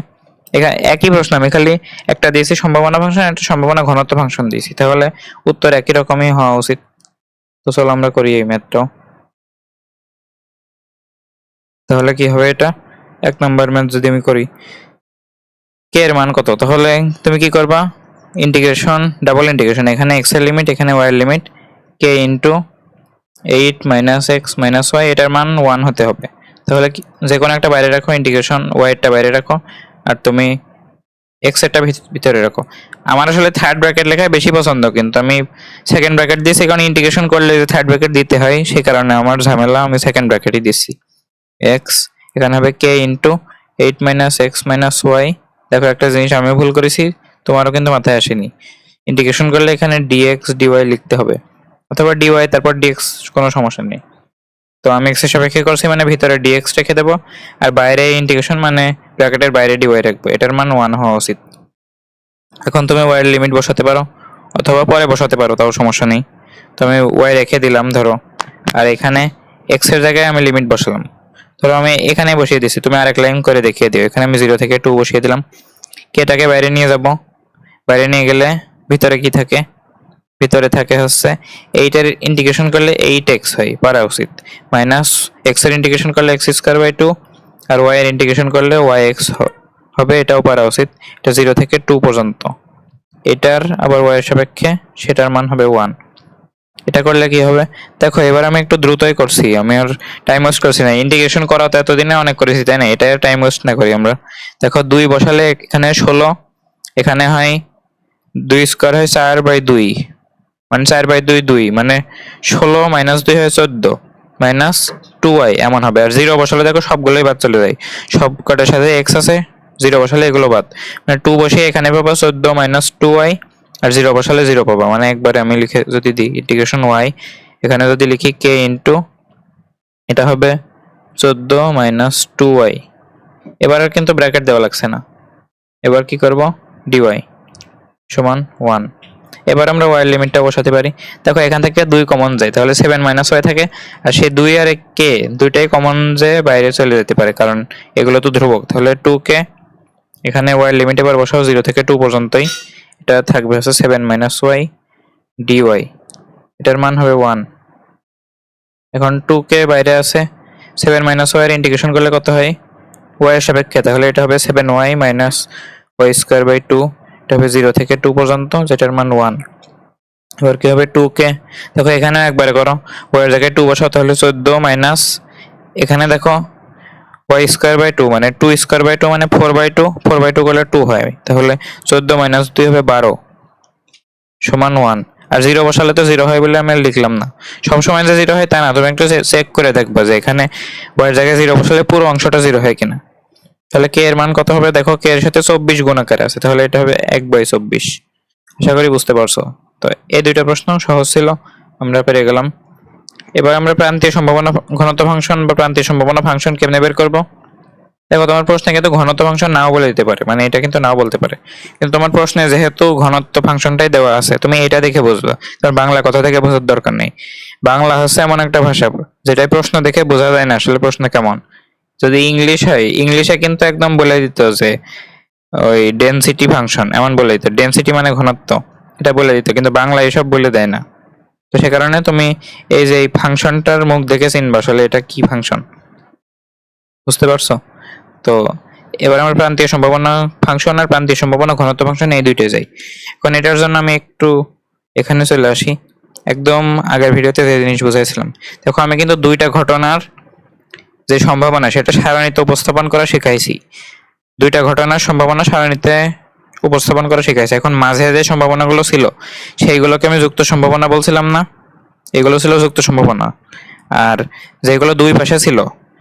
এখানে একই প্রশ্ন, আমি খালি একটা দিয়েছি সম্ভাবনা ফাংশন, একটা সম্ভাবনা ঘনত্ব ফাংশন দিয়েছি, তাহলে উত্তর একই রকমই হওয়া উচিত। তো চলো আমরা করি এই ম্যাথটাও। তাহলে কি হবে, এটা 1 নম্বর ম্যাথ যদি আমি করি, কে এর মান কত, তাহলে তুমি কি করবা, ইন্টিগ্রেশন ডাবল ইন্টিগ্রেশন, এখানে এক্স এর লিমিট এখানে ওয়াই এর limit, K into 8 minus X minus Y, এটার মান 1 হতে হবে। তাহলে কি, যে কোনো একটা বাইরে রাখো, ইন্টিগ্রেশন ওয়াই এরটা বাইরে রাখো, আর তুমি এক্স এরটা ভিতরে রাখো। আমার আসলে থার্ড ব্র্যাকেট লেখাই বেশি পছন্দ, কিন্তু আমি সেকেন্ড ব্র্যাকেট দিয়েছি, কারণ ইন্টিগ্রেশন করলে যে থার্ড ব্র্যাকেট দিতে হয় সেই কারণে আমার ঝামেলা, আমি সেকেন্ড ব্র্যাকেটই দিচ্ছি। এক্স এখানে হবে K into 8 minus X minus Y. দেখো একটা জিনিস আমি ভুল করেছি, তোমারও কিন্তু মাথায় আসেনি। ইন্টিগ্রেশন করলে এখানে dx dy লিখতে হবে, অথবা dy তারপর dx, কোনো সমস্যা নেই। তো আমি x এর সাপেক্ষে করছি মানে ভিতরে dx রেখে দেবো, আর বাইরে ইন্টিগ্রেশন মানে ব্র্যাকেটের বাইরে dy রাখবো। এটার মান 1 হওয়া উচিত। এখন তুমি y এর লিমিট বসাতে পারো, অথবা পরে বসাতে পারো, তাও সমস্যা নেই। তো আমি y রেখে দিলাম ধরো, আর এখানে x এর জায়গায় আমি লিমিট বসালাম। ধরো আমি এখানে বসিয়ে দিছি, তুমি আরেক লাইন করে দেখিয়ে দিও। এখানে আমি 0 থেকে 2 বসিয়ে দিলাম। কেটাকে বাইরে নিয়ে যাব, বাইরে নিয়ে গেলে ভিতরে কি থাকে? ভিতরে থাকে হচ্ছে 8 এর ইন্টিগ্রেশন করলে 8x হয়, পারা উচিত, মাইনাস x এর ইন্টিগ্রেশন করলে x²/2, আর y এর ইন্টিগ্রেশন করলে yx হবে, এটাও পারা উচিত। এটা 0 থেকে 2 পর্যন্ত। এটার আবার y এর সাপেক্ষে সেটার মান হবে 1। এটা করলে কি হবে দেখো, এবার আমি একটু দ্রুতই করছি, আমি আর টাইম ওয়েস্ট করছি না। ইন্টিগ্রেশন করা তো এতদিনে অনেক করেছি, তাই না? এটা টাইম ওয়েস্ট না করি আমরা। দেখো 2 বসালে এখানে 16, এখানে হয় 2² হয় 4/2, মানে 4/2 2, মানে 16 - 2 হয় 14, মাইনাস 2y এমন হবে। আর 0 বসালে দেখো সবগুলোই বাদ চলে যায়, সব কটার সাথে x আছে, 0 বসালে এগুলো বাদ, মানে 2 বসে এখানে পাবো 14 - 2y, আর 0 বসালে 0 পাবো। মানে একবারে আমি লিখে যদি দিই ইন্টিগ্রেশন y, এখানে যদি লিখি k ইন্টু, এটা হবে 14 - 2y। এবার আর কিন্তু ব্র্যাকেট দেওয়া লাগছে না। এবার কি করব, dy সমান 1। এবার আমরা y এর লিমিটটা বসাতে পারি। দেখো এখান থেকে 2 কমন যায়, তাহলে 7 - y থাকে, আর সেই 2 আর k দুইটাই কমন যে বাইরে চলে যেতে পারে, কারণ এগুলো তো ধ্রুবক। তাহলে 2k, এখানে y এর লিমিট এবার বসাও 0 থেকে 2 পর্যন্তই। এটা থাকবে হচ্ছে 7 - y dy, এটার মান হবে 1। এখন 2k বাইরে আছে, 7 - y এর ইন্টিগ্রেশন করলে কত হয় y এর সাপেক্ষে, তাহলে এটা হবে 7y - y²/2, এটা হবে 0 থেকে 2 পর্যন্ত, যেটার মান 1। এবার কি হবে 2k, দেখো এখানে একবারে করো, y এর জায়গায় 2 বসাও, তাহলে 14 মাইনাস, এখানে দেখো y²/2 মানে 2² মানে 4/2, 4/2 করলে 2 হয়, তাহলে 14 - 2 হবে 12 সমান 1। আর 0 বসালে তো 0 হয় বলে আমি লিখলাম না। সবসময় যে 0 হয় তা না, তুমি একটু চেক করে দেখবা যে এখানে y এর জায়গায় 0 বসালে পুরো অংশটা 0 হয় কিনা। তাহলে k এর মান কত হবে দেখো, k এর সাথে 24 গুণ আকারে আছে, তাহলে এটা হবে 1/24। আশা করি বুঝতে পারছো। তো এই দুইটা প্রশ্ন সহজ ছিল, আমরা পেরে গেলাম। এবার আমরা প্রান্তীয় সম্ভাবনা ঘনত্ব ফাংশন বা প্রান্তীয় সম্ভাবনা ফাংশন কেমনে বের করব। দেখো তোমার প্রশ্নে কিন্তু ঘনত্ব ফাংশন নাও বলে দিতে পারে, মানে এটা কিন্তু নাও বলতে পারে, কিন্তু তোমার প্রশ্নে যেহেতু ঘনত্ব ফাংশনটাই দেওয়া আছে, তুমি এটা দেখে বুঝবা, কারণ বাংলা কথা থেকে বোঝার দরকার নেই। বাংলা হচ্ছে এমন একটা ভাষা যেটাই প্রশ্ন দেখে বোঝা যায় না আসলে প্রশ্ন কেমন। যদি ইংলিশ হয়, ইংলিশে কিন্তু একদম বলে দিত যে ওই ডেনসিটি ফাংশন, এমন বলে দিত, ডেনসিটি মানে ঘনত্ব, এটা বলে দিত, কিন্তু বাংলা এসব বলে দেয় না। তো সে কারণে তুমি এই যে এই ফাংশনটার মুখ দেখে চিনবা আসলে এটা কি ফাংশন, বুঝতে পারছো? তো এবার আমরা প্রান্তীয় সম্ভাবনা ফাংশন আর প্রান্তীয় সম্ভাবনা ঘনত্ব ফাংশন এই দুইটাই যাই। এখন এটার জন্য আমি একটু এখানে চলে আসি, একদম আগের ভিডিওতে যে জিনিস বুঝাইছিলাম। দেখো আমি কিন্তু দুইটা ঘটনার যে সম্ভাবনা সেটা সারণীতে উপস্থাপন করা শিখাইছি, দুইটা ঘটনার সম্ভাবনা সারণীতে উপস্থাপন করা শিখাইছি। এখন মাঝে যে সম্ভাবনাগুলো ছিল সেইগুলোকে আমি যুক্ত সম্ভাবনা বলছিলাম না, এগুলো ছিল যুক্ত সম্ভাবনা। আর যেগুলো দুই পাশে ছিল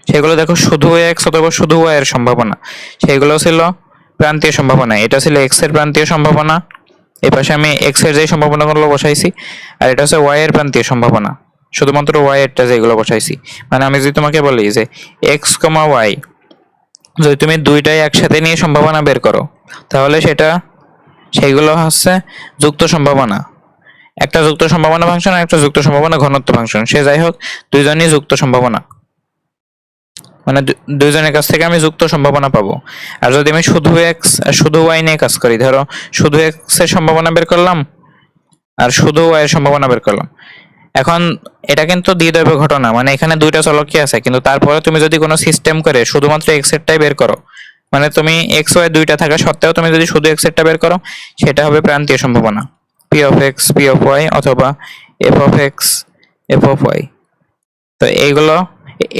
সেগুলো দেখো শুধু x অথবা শুধু y এর সম্ভাবনা, সেগুলো ছিল প্রান্তীয় সম্ভাবনা। এটা ছিল x এর প্রান্তীয় সম্ভাবনা, এই পাশে আমি x এর যে সম্ভাবনাগুলো বসাইছি, আর এটা হচ্ছে y এর প্রান্তীয় সম্ভাবনা, শুধুমাত্র y এরটা যেগুলো বসাইছি। মানে আমি যদি তোমাকে বলি যে x, y, যদি তুমি দুইটাই একসাথে নিয়ে সম্ভাবনা বের করো, তাহলে সেইগুলো হচ্ছে যুক্ত সম্ভাবনা। একটা যুক্ত সম্ভাবনা ফাংশন আর একটা যুক্ত সম্ভাবনা ঘনত্ব ফাংশন, সে যাই হোক দুইজনই যুক্ত সম্ভাবনা, মানে দুইজনের কাছ থেকে আমি যুক্ত সম্ভাবনা পাবো। আর যদি আমি শুধু x আর শুধু y নিয়ে কাজ করি, ধরো শুধু x এর সম্ভাবনা বের করলাম আর শুধু y এর সম্ভাবনা বের করলাম, এখন এটা কিন্তু দ্বিদৈব ঘটনা, মানে এখানে দুইটা চলকই আছে, কিন্তু তারপরে তুমি যদি কোনো সিস্টেম করে শুধুমাত্র x এরটাই বের করো, মানে তুমি x y দুইটা থাকা সত্ত্বেও তুমি যদি শুধু x এরটা বের করো, সেটা হবে প্রান্তীয় সম্ভাবনা, p of x p of y অথবা f of x f of y। তো এইগুলো,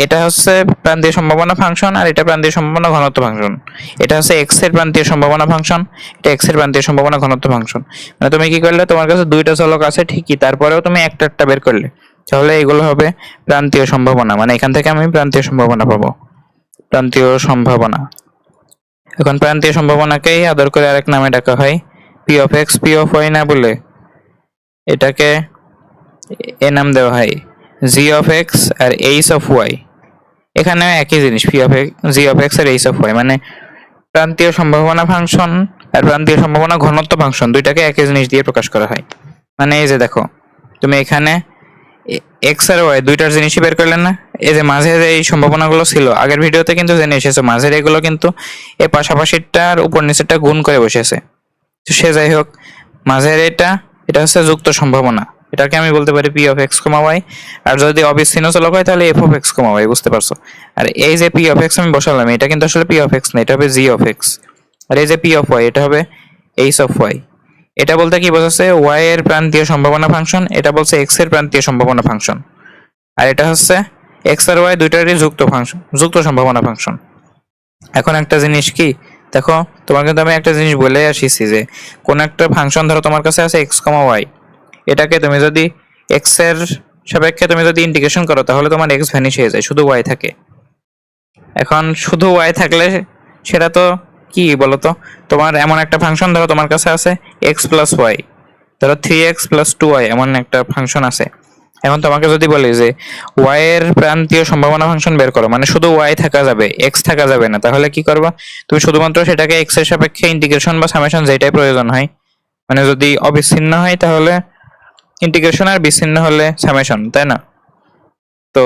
এটা হচ্ছে প্রান্তীয় সম্ভাবনা ফাংশন আর এটা প্রান্তীয় সম্ভাবনা ঘনত্ব ফাংশন। এটা হচ্ছে x এর প্রান্তীয় সম্ভাবনা ফাংশন, এটা x এর প্রান্তীয় সম্ভাবনা ঘনত্ব ফাংশন। মানে তুমি কি করলে, তোমার কাছে দুইটা চলক আছে ঠিকই, তারপরেও তুমি একটা একটা বের করলে, তাহলে এগুলো হবে প্রান্তীয় সম্ভাবনা, মানে এখান থেকে আমি প্রান্তীয় সম্ভাবনা পাবো, প্রান্তীয় সম্ভাবনা। এখন প্রান্তীয় সম্ভাবনাকেই আদর করে আরেক নামে ডাকা হয় P of X P of Y না বলে এটাকে এ নাম দেওয়া হয় জি অফ এক্স আর এইচ অফ ওয়াই। এখানে একই জিনিস P of X G of X আর এইচ অফ ওয়াই, মানে প্রান্তীয় সম্ভাবনা ফাংশন আর প্রান্তীয় সম্ভাবনা ঘনত্ব ফাংশন দুইটাকে একই জিনিস দিয়ে প্রকাশ করা হয়। মানে এই যে দেখো তুমি এখানে এক্স আর ওয়াই দুইটার জিনিসই বের করলে না, এই যে মাঝের এই সম্ভাবনাগুলো ছিল আগের ভিডিওতে কিন্তু জেনে এসেছো, মাঝের এগুলো কিন্তু এই পাশাপাশিটার উপর নিচেরটা গুণ করে বসেছে। তো সে যাই হোক, মাঝের এটা হচ্ছে যুক্ত সম্ভাবনা, এটাকে আমি বলতে পারি P of x comma Y. আর যদি অবিচ্ছিন্ন চলক হয় তাহলে F of x comma Y, বুঝতে পারছো? আর এই যে পি অফ এক্স আমি বসালাম এটা কিন্তু আসলে পি অফ এক্স না, এটা হবে জি অফ এক্স। আর এই যে পি অফ ওয়াই এটা হবে এইচ অফ ওয়াই। এটা বলতে কি বোঝাচ্ছে, ওয়াই এর প্রান্তীয় সম্ভাবনা ফাংশন, এটা বলছে এক্স এর প্রান্তীয় সম্ভাবনা ফাংশন। আর এটা হচ্ছে এক্স আর ওয়াই দুইটারই যুক্ত ফাংশন, যুক্ত সম্ভাবনা ফাংশন। এখন একটা জিনিস কি দেখো, তোমার কিন্তু আমি একটা জিনিস বলে আসিছি যে কোন একটা ফাংশন ধরো তোমার কাছে আছে এক্স কমা ওয়াই, এটাকে তুমি যদি এক্স এর সাপেক্ষে তুমি যদি ইন্টিগ্রেশন করো তাহলে তোমার এক্স ভ্যানিশ হয়ে যায়, শুধু ওয়াই থাকে। এখন শুধু ওয়াই থাকলে সেটা তো কি বলতো, তোমার এমন একটা ফাংশন ধরো তোমার কাছে আছে এক্স প্লাস ওয়াই, ধরো 3x প্লাস 2y এমন একটা ফাংশন আছে। এখন তোমাকে যদি বলি যে ওয়াই এর প্রান্তীয় সম্ভাবনা ফাংশন বের করো, মানে শুধু ওয়াই থাকা যাবে এক্স থাকা যাবে না, তাহলে কি করবা? তুমি শুধুমাত্র সেটাকে এক্স এর সাপেক্ষে ইন্টিগ্রেশন বা সামেশন যেটাই প্রয়োজন হয়, মানে যদি অবিচ্ছিন্ন হয় তাহলে ইন্টিগ্রেশন আর বিচ্ছিন্ন হলে সামেশন, তাই না? তো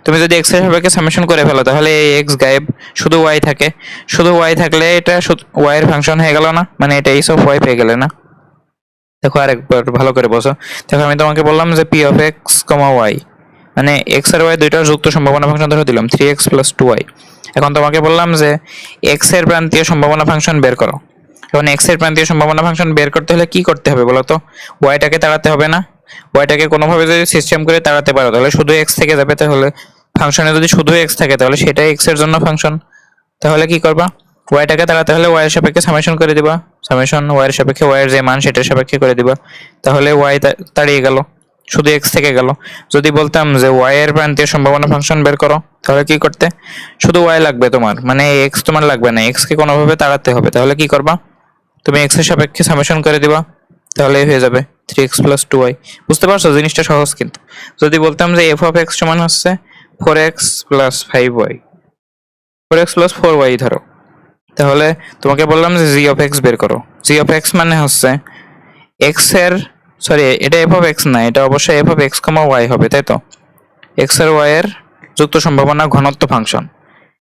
তুমি যদি এক্স এর সাপেক্ষে সামেশন করে ফেলো তাহলে এই এক্স গায়েব, শুধু ওয়াই থাকে। শুধু ওয়াই থাকলে এটা ওয়াই এর ফাংশন হয়ে গেল না, মানে এটা এইচ অফ ওয়াই পেয়ে গেলে না? দেখো আরেকবার ভালো করে বসো। দেখো আমি তোমাকে বললাম যে p of x comma y, মানে এক্স আর ওয়াই দুইটার যুক্ত সম্ভাবনা ফাংশন ধরে দিলাম 3x প্লাস 2y। এখন তোমাকে বললাম যে এক্স এর প্রান্তীয় সম্ভাবনা ফাংশন বের করো। এখন এক্স এর প্রান্তীয় সম্ভাবনা ফাংশন বের করতে হলে কি করতে হবে বলো তো? ওয়াইটাকে তাড়াতে হবে না? ওয়াইটাকে কোনোভাবে যদি সিস্টেম করে তাড়াতে পারো তাহলে শুধু এক্স থেকে যাবে, তাহলে ফাংশনে যদি শুধু এক্স থাকে তাহলে সেটাই এক্স এর জন্য ফাংশন। তাহলে কি করবা? ওয়াইটাকে তাড়াতে হলে ওয়াই এর সাপেক্ষে সামেশন করে দিবা, সামেশন ওয়াই এর সাপেক্ষে ওয়াই এর যে মান সেটার সাপেক্ষে করে দিবা, তাহলে ওয়াই তাড়িয়ে গেল, শুধু এক্স থেকে গেল। যদি বলতাম যে ওয়াই এর প্রান্তীয় সম্ভাবনা ফাংশন বের করো তাহলে কি করতে? শুধু ওয়াই লাগবে তোমার, মানে এক্স তোমার লাগবে না, এক্স কে কোনোভাবে তাড়াতে হবে। তাহলে কি করবা? তুমি এক্স এর সাপেক্ষে সামেশন করে দিবা, তাহলে হয়ে যাবে 3x প্লাস 2y। বুঝতে পারছো জিনিসটা সহজ কিন্তু। যদি বলতাম যে এফ অফ এক্স সমান হচ্ছে 4x plus 5y, 4x plus 4y ধরো, তাহলে তোমাকে বললাম যে জি অফ এক্স বের করো। জি অফ এক্স মানে হচ্ছে এক্স এর, সরি এটা এফ অফ এক্স না, এটা অবশ্যই f of x comma y হবে, তাই তো? এক্স আর ওয়াই এর যুক্ত সম্ভাবনা ঘনত্ব ফাংশন।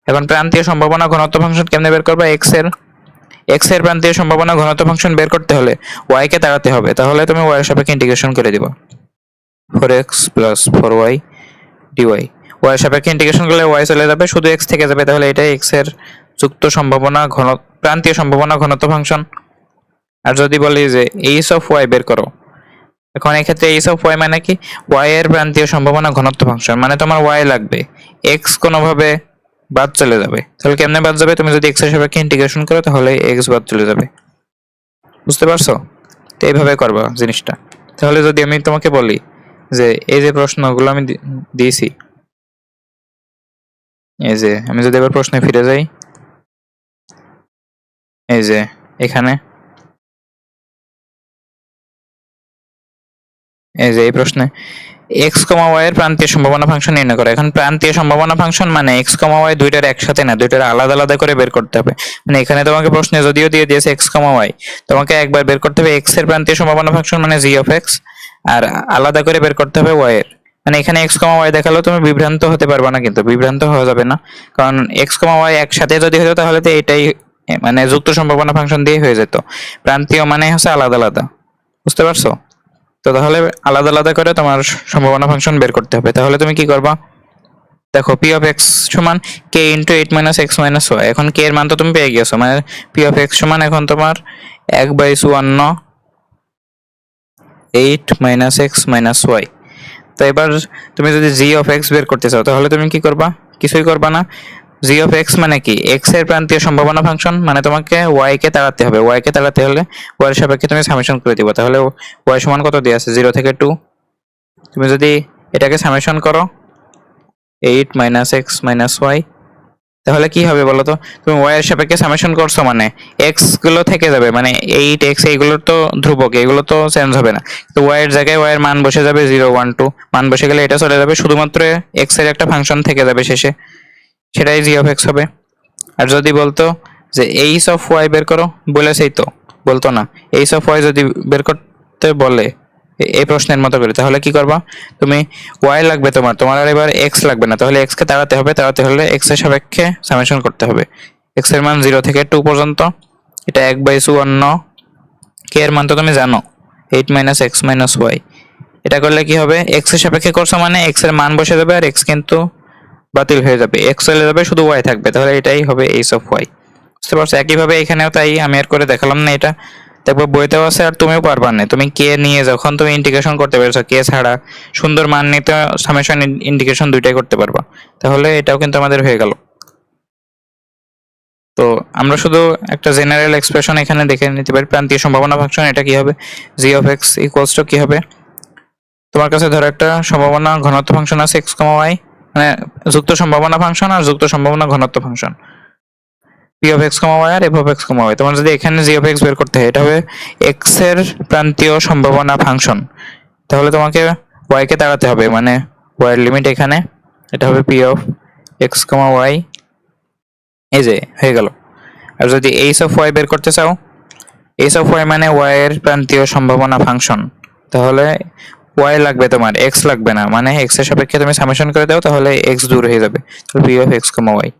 এখন প্রান্তীয় সম্ভাবনা ঘনত্ব ফাংশন কেমনে বের করবা? এক্স এর প্রান্তীয় সম্ভাবনা ঘনত্ব ফাংশন বের করতে হলে ওয়াই কে তাড়াতে হবে, তাহলে তুমি ওয়াই এর সাপেক্ষে ইন্টিগ্রেশন করে দিবা 4x plus 4y dy. Y এর সাপেক্ষে ইন্টিগ্রেশন করলে ওয়াই চলে যাবে, শুধু এক্স থেকে যাবে, তাহলে এটাই এক্স এর যুক্ত সম্ভাবনা প্রান্তীয় সম্ভাবনা ঘনত্ব ফাংশন। আর যদি বলি যে এইচ অফ ওয়াই বের করো, এখন এই ক্ষেত্রে এইচ অফ ওয়াই মানে কি? ওয়াই এর প্রান্তীয় সম্ভাবনা ঘনত্ব ফাংশন, মানে তোমার ওয়াই লাগবে, এক্স কোনোভাবে বাদ চলে যাবে। তাহলে কেমনে বাদ যাবে? তুমি যদি এক্স এর সাপেক্ষে ইন্টিগ্রেশন করো তাহলে এক্স বাদ চলে যাবে। বুঝতে পারছো? তো এইভাবে করবা জিনিসটা। তাহলে যদি আমি তোমাকে বলি যে এই যে প্রশ্নগুলো আমি দিয়েছি, এই যে আমি যদি এবার প্রশ্নে ফিরে যাই, এই যে এখানে এই যে এই প্রশ্নে এক্স কমা ওয়াই এর প্রান্তীয় সম্ভাবনা ফাংশন নির্ণয় করে। এখন প্রান্তীয় সম্ভাবনা ফাংশন মানে এক্স কমা ওয়াই দুইটার একসাথে না, দুইটার আলাদা আলাদা করে বের করতে হবে। মানে এখানে তোমাকে প্রশ্নে যদিও দিয়ে দিয়েছে এক্স কমা ওয়াই, তোমাকে একবার বের করতে হবে এক্স এর প্রান্তীয় সম্ভাবনা ফাংশন মানে জি অফ এক্স, আর আলাদা করে বের করতে হবে ওয়াই এর। মানে এখানে এক্স কমা ওয়াই দেখালেও তুমি বিভ্রান্ত হতে পারবে না, কিন্তু বিভ্রান্ত হওয়া যাবে না, কারণ এক্স কমা ওয়াই একসাথে যদি হতো তাহলে তো এটাই মানে যুক্ত সম্ভাবনা ফাংশন দিয়ে হয়ে যেত। প্রান্তীয় মানে হচ্ছে আলাদা আলাদা, বুঝতে পারছো? তো তাহলে আলাদা আলাদা করে তোমার সম্ভাবনা ফাংশন বের করতে হবে। তাহলে তুমি কি করবা? দেখো পি অফ এক্স সমান K into 8 minus X minus Y. এখন কে এর মান তো তুমি পেয়ে গেছো, মানে পি অফ এক্স সমান এখন তোমার 1/54 8 মাইনাস এক্স মাইনাস ওয়াই। তো এবার তুমি যদি জি অফ এক্স বের করতে চাও তাহলে তুমি কি করবা? কিছুই করবা না। জি অফ এক্স মানে কি? এক্স এর প্রান্তীয় সম্ভাবনা ফাংশন, মানে তোমাকে ওয়াই কে তাড়াতে হবে, ওয়াই কে তাড়াতে হলে ওয়াই এর সাপেক্ষে তুমি সামেশন করে দিবা। তাহলে ওয়াই সমান কত দিয়ে আছে? 0 থেকে 2। তুমি যদি এটাকে সামেশন করো 8 মাইনাস এক্স মাইনাস ওয়াই, তাহলে কি হবে বলো তো, তুমি ওয়াই এর সাপেক্ষে সামেশন করছো মানে এক্স গুলো থেকে যাবে, মানে 8x এইগুলোর তো ধ্রুবক, এগুলো তো চেঞ্জ হবে না। তো ওয়াই এর জায়গায় ওয়াই এর মান বসে যাবে 0 1 2, মান বসে গেলে এটা চলে যাবে, শুধুমাত্র এক্স এর একটা ফাংশন থেকে যাবে শেষে, সেটাই জি অফ এক্স হবে। আর যদি বলতো যে এইচ অফ ওয়াই বের করো, বলেছেই তো, বলতো না, এইচ অফ ওয়াই যদি বের করতে বলে এই প্রশ্নের মতো করে, তাহলে কি করবা তুমি, ওয়াই লাগবে তোমার, তোমার আর এবার এক্স লাগবে না, তাহলে এক্স কে তাড়াতে হবে, তাড়াতে হলে এক্স এর সাপেক্ষে সামেশন করতে হবে। এক্স এর মান 0 থেকে 2 পর্যন্ত, এটা 1/54, কে এর মান তো তুমি জানো 8 - x - y। এটা করলে কি হবে, এক্স এর সাপেক্ষে করছো মানে এক্স এর মান বসে যাবে, আর এক্স কিন্তু বাতিল হয়ে যাবে, এক্স চলে যাবে, শুধু ওয়াই থাকবে, তাহলে এটাই হবে এইচ অফ ওয়াই। বুঝতে পারছো? একইভাবে এখানেও তাই, আমি আর করে দেখালাম না এটা, দেখবো বইতেও আছে আর তুমিও পারবা না। তুমি কে নিয়ে যখন তুমি ইন্টিগ্রেশন করতে পেরেছো, কে ছাড়া সুন্দর মান নিতে সামেশন ইন্টিগ্রেশন দুইটাই করতে পারবা, তাহলে এটাও কিন্তু আমাদের হয়ে গেল। তো আমরা শুধু একটা জেনারেল এক্সপ্রেশন এখানে দেখে নিতে পারি, প্রান্তীয় সম্ভাবনা ফাংশন, এটা কি হবে, জি অফ এক্স ইকুয়ালস টু কি হবে, তোমার কাছে ধরো একটা সম্ভাবনা ঘনত্ব ফাংশন আছে এক্স কমা ওয়াই, মানে যুক্ত সম্ভাবনা ফাংশন আর যুক্ত সম্ভাবনা ঘনত্ব function, p of x comma Y আর f of x comma y. তোমার যদি এখানে জি অফ এক্স বের করতে হয়, এটা হবে এক্স এর প্রান্তীয় সম্ভাবনা ফাংশন, তাহলে তোমাকে ওয়াই কে তাড়াতে হবে, মানে ওয়াই এর লিমিট এখানে, এটা হবে p of x comma y, এই যে হয়ে গেল। আর যদি এইচ অফ ওয়াই বের করতে চাও, এইচ অফ ওয়াই মানে ওয়াই এর প্রান্তীয় সম্ভাবনা ফাংশন, তাহলে ওয়াই লাগবে তোমার, এক্স লাগবে না, মানে এক্স এর সাপেক্ষে তুমি সামেশন করে দাও, তাহলে এক্স দূর হয়ে যাবে, তাহলে p of x comma Y.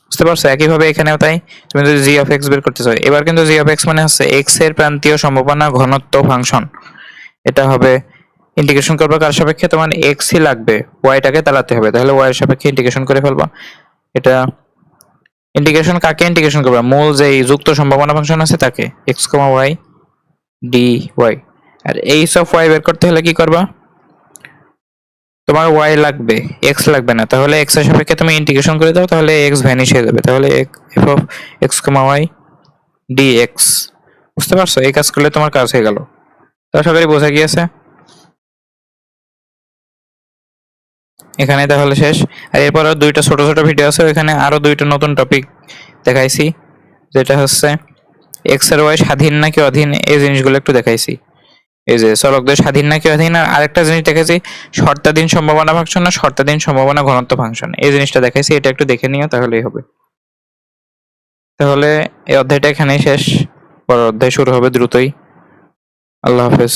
বুঝতে পারছো? একইভাবে এখানেও তাই, তুমি যদি জি অফ এক্স বের করতে চাও, এবার কিন্তু জি অফ এক্স মানে হচ্ছে এক্স এর প্রান্তীয় সম্ভাবনা ঘনত্ব ফাংশন, এটা হবে ইন্টিগ্রেশন করবে কার সাপেক্ষে, তোমার এক্সই লাগবে, ওয়াইটাকে তাড়াতে হবে, তাহলে ওয়াই এর সাপেক্ষে ইন্টিগ্রেশন করে ফেলবা। এটা ইন্টিগ্রেশন কাকে ইন্টিগ্রেশন করবা, মূল যে যুক্ত সম্ভাবনা ফাংশন আছে তাকে, x comma y d y. আর এইচ অফ ওয়াই বের করতে হলে কি করবা, তোমার ওয়াই লাগবে, এক্স লাগবে না, তাহলে এক্স এর সাপেক্ষে তুমি ইন্টিগ্রেশন করে দাও, তাহলে এক্স ভ্যানিশ হয়ে যাবে, তাহলে F of x comma y d x. বুঝতে পারছো? এই কাজ করলে তোমার কাজ হয়ে গেল। তো আশা করি বোঝা গিয়েছে। এখানে তাহলে শেষ। আর এরপর আর দুইটা ছোট ছোট ভিডিও আছে, এখানে আরো দুইটা নতুন টপিক দেখাইছি, যেটা হচ্ছে এক্স আর ওয়াই স্বাধীন নাকি অধীন, এই জিনিসগুলো একটু দেখাইছি। এই যে চলকদের স্বাধীন নাকি অধীন, আর আরেকটা জিনিস দেখেছি শর্তাধীন সম্ভাবনা ফাংশন না শর্তাধীন সম্ভাবনা ঘনত্ব ফাংশন, এই জিনিসটা দেখাইছি, এটা একটু দেখে নিও তাহলেই হবে। তাহলে এই অধ্যায়টা এখানেই শেষ, পরের অধ্যায় শুরু হবে দ্রুতই। আল্লাহ হাফেজ।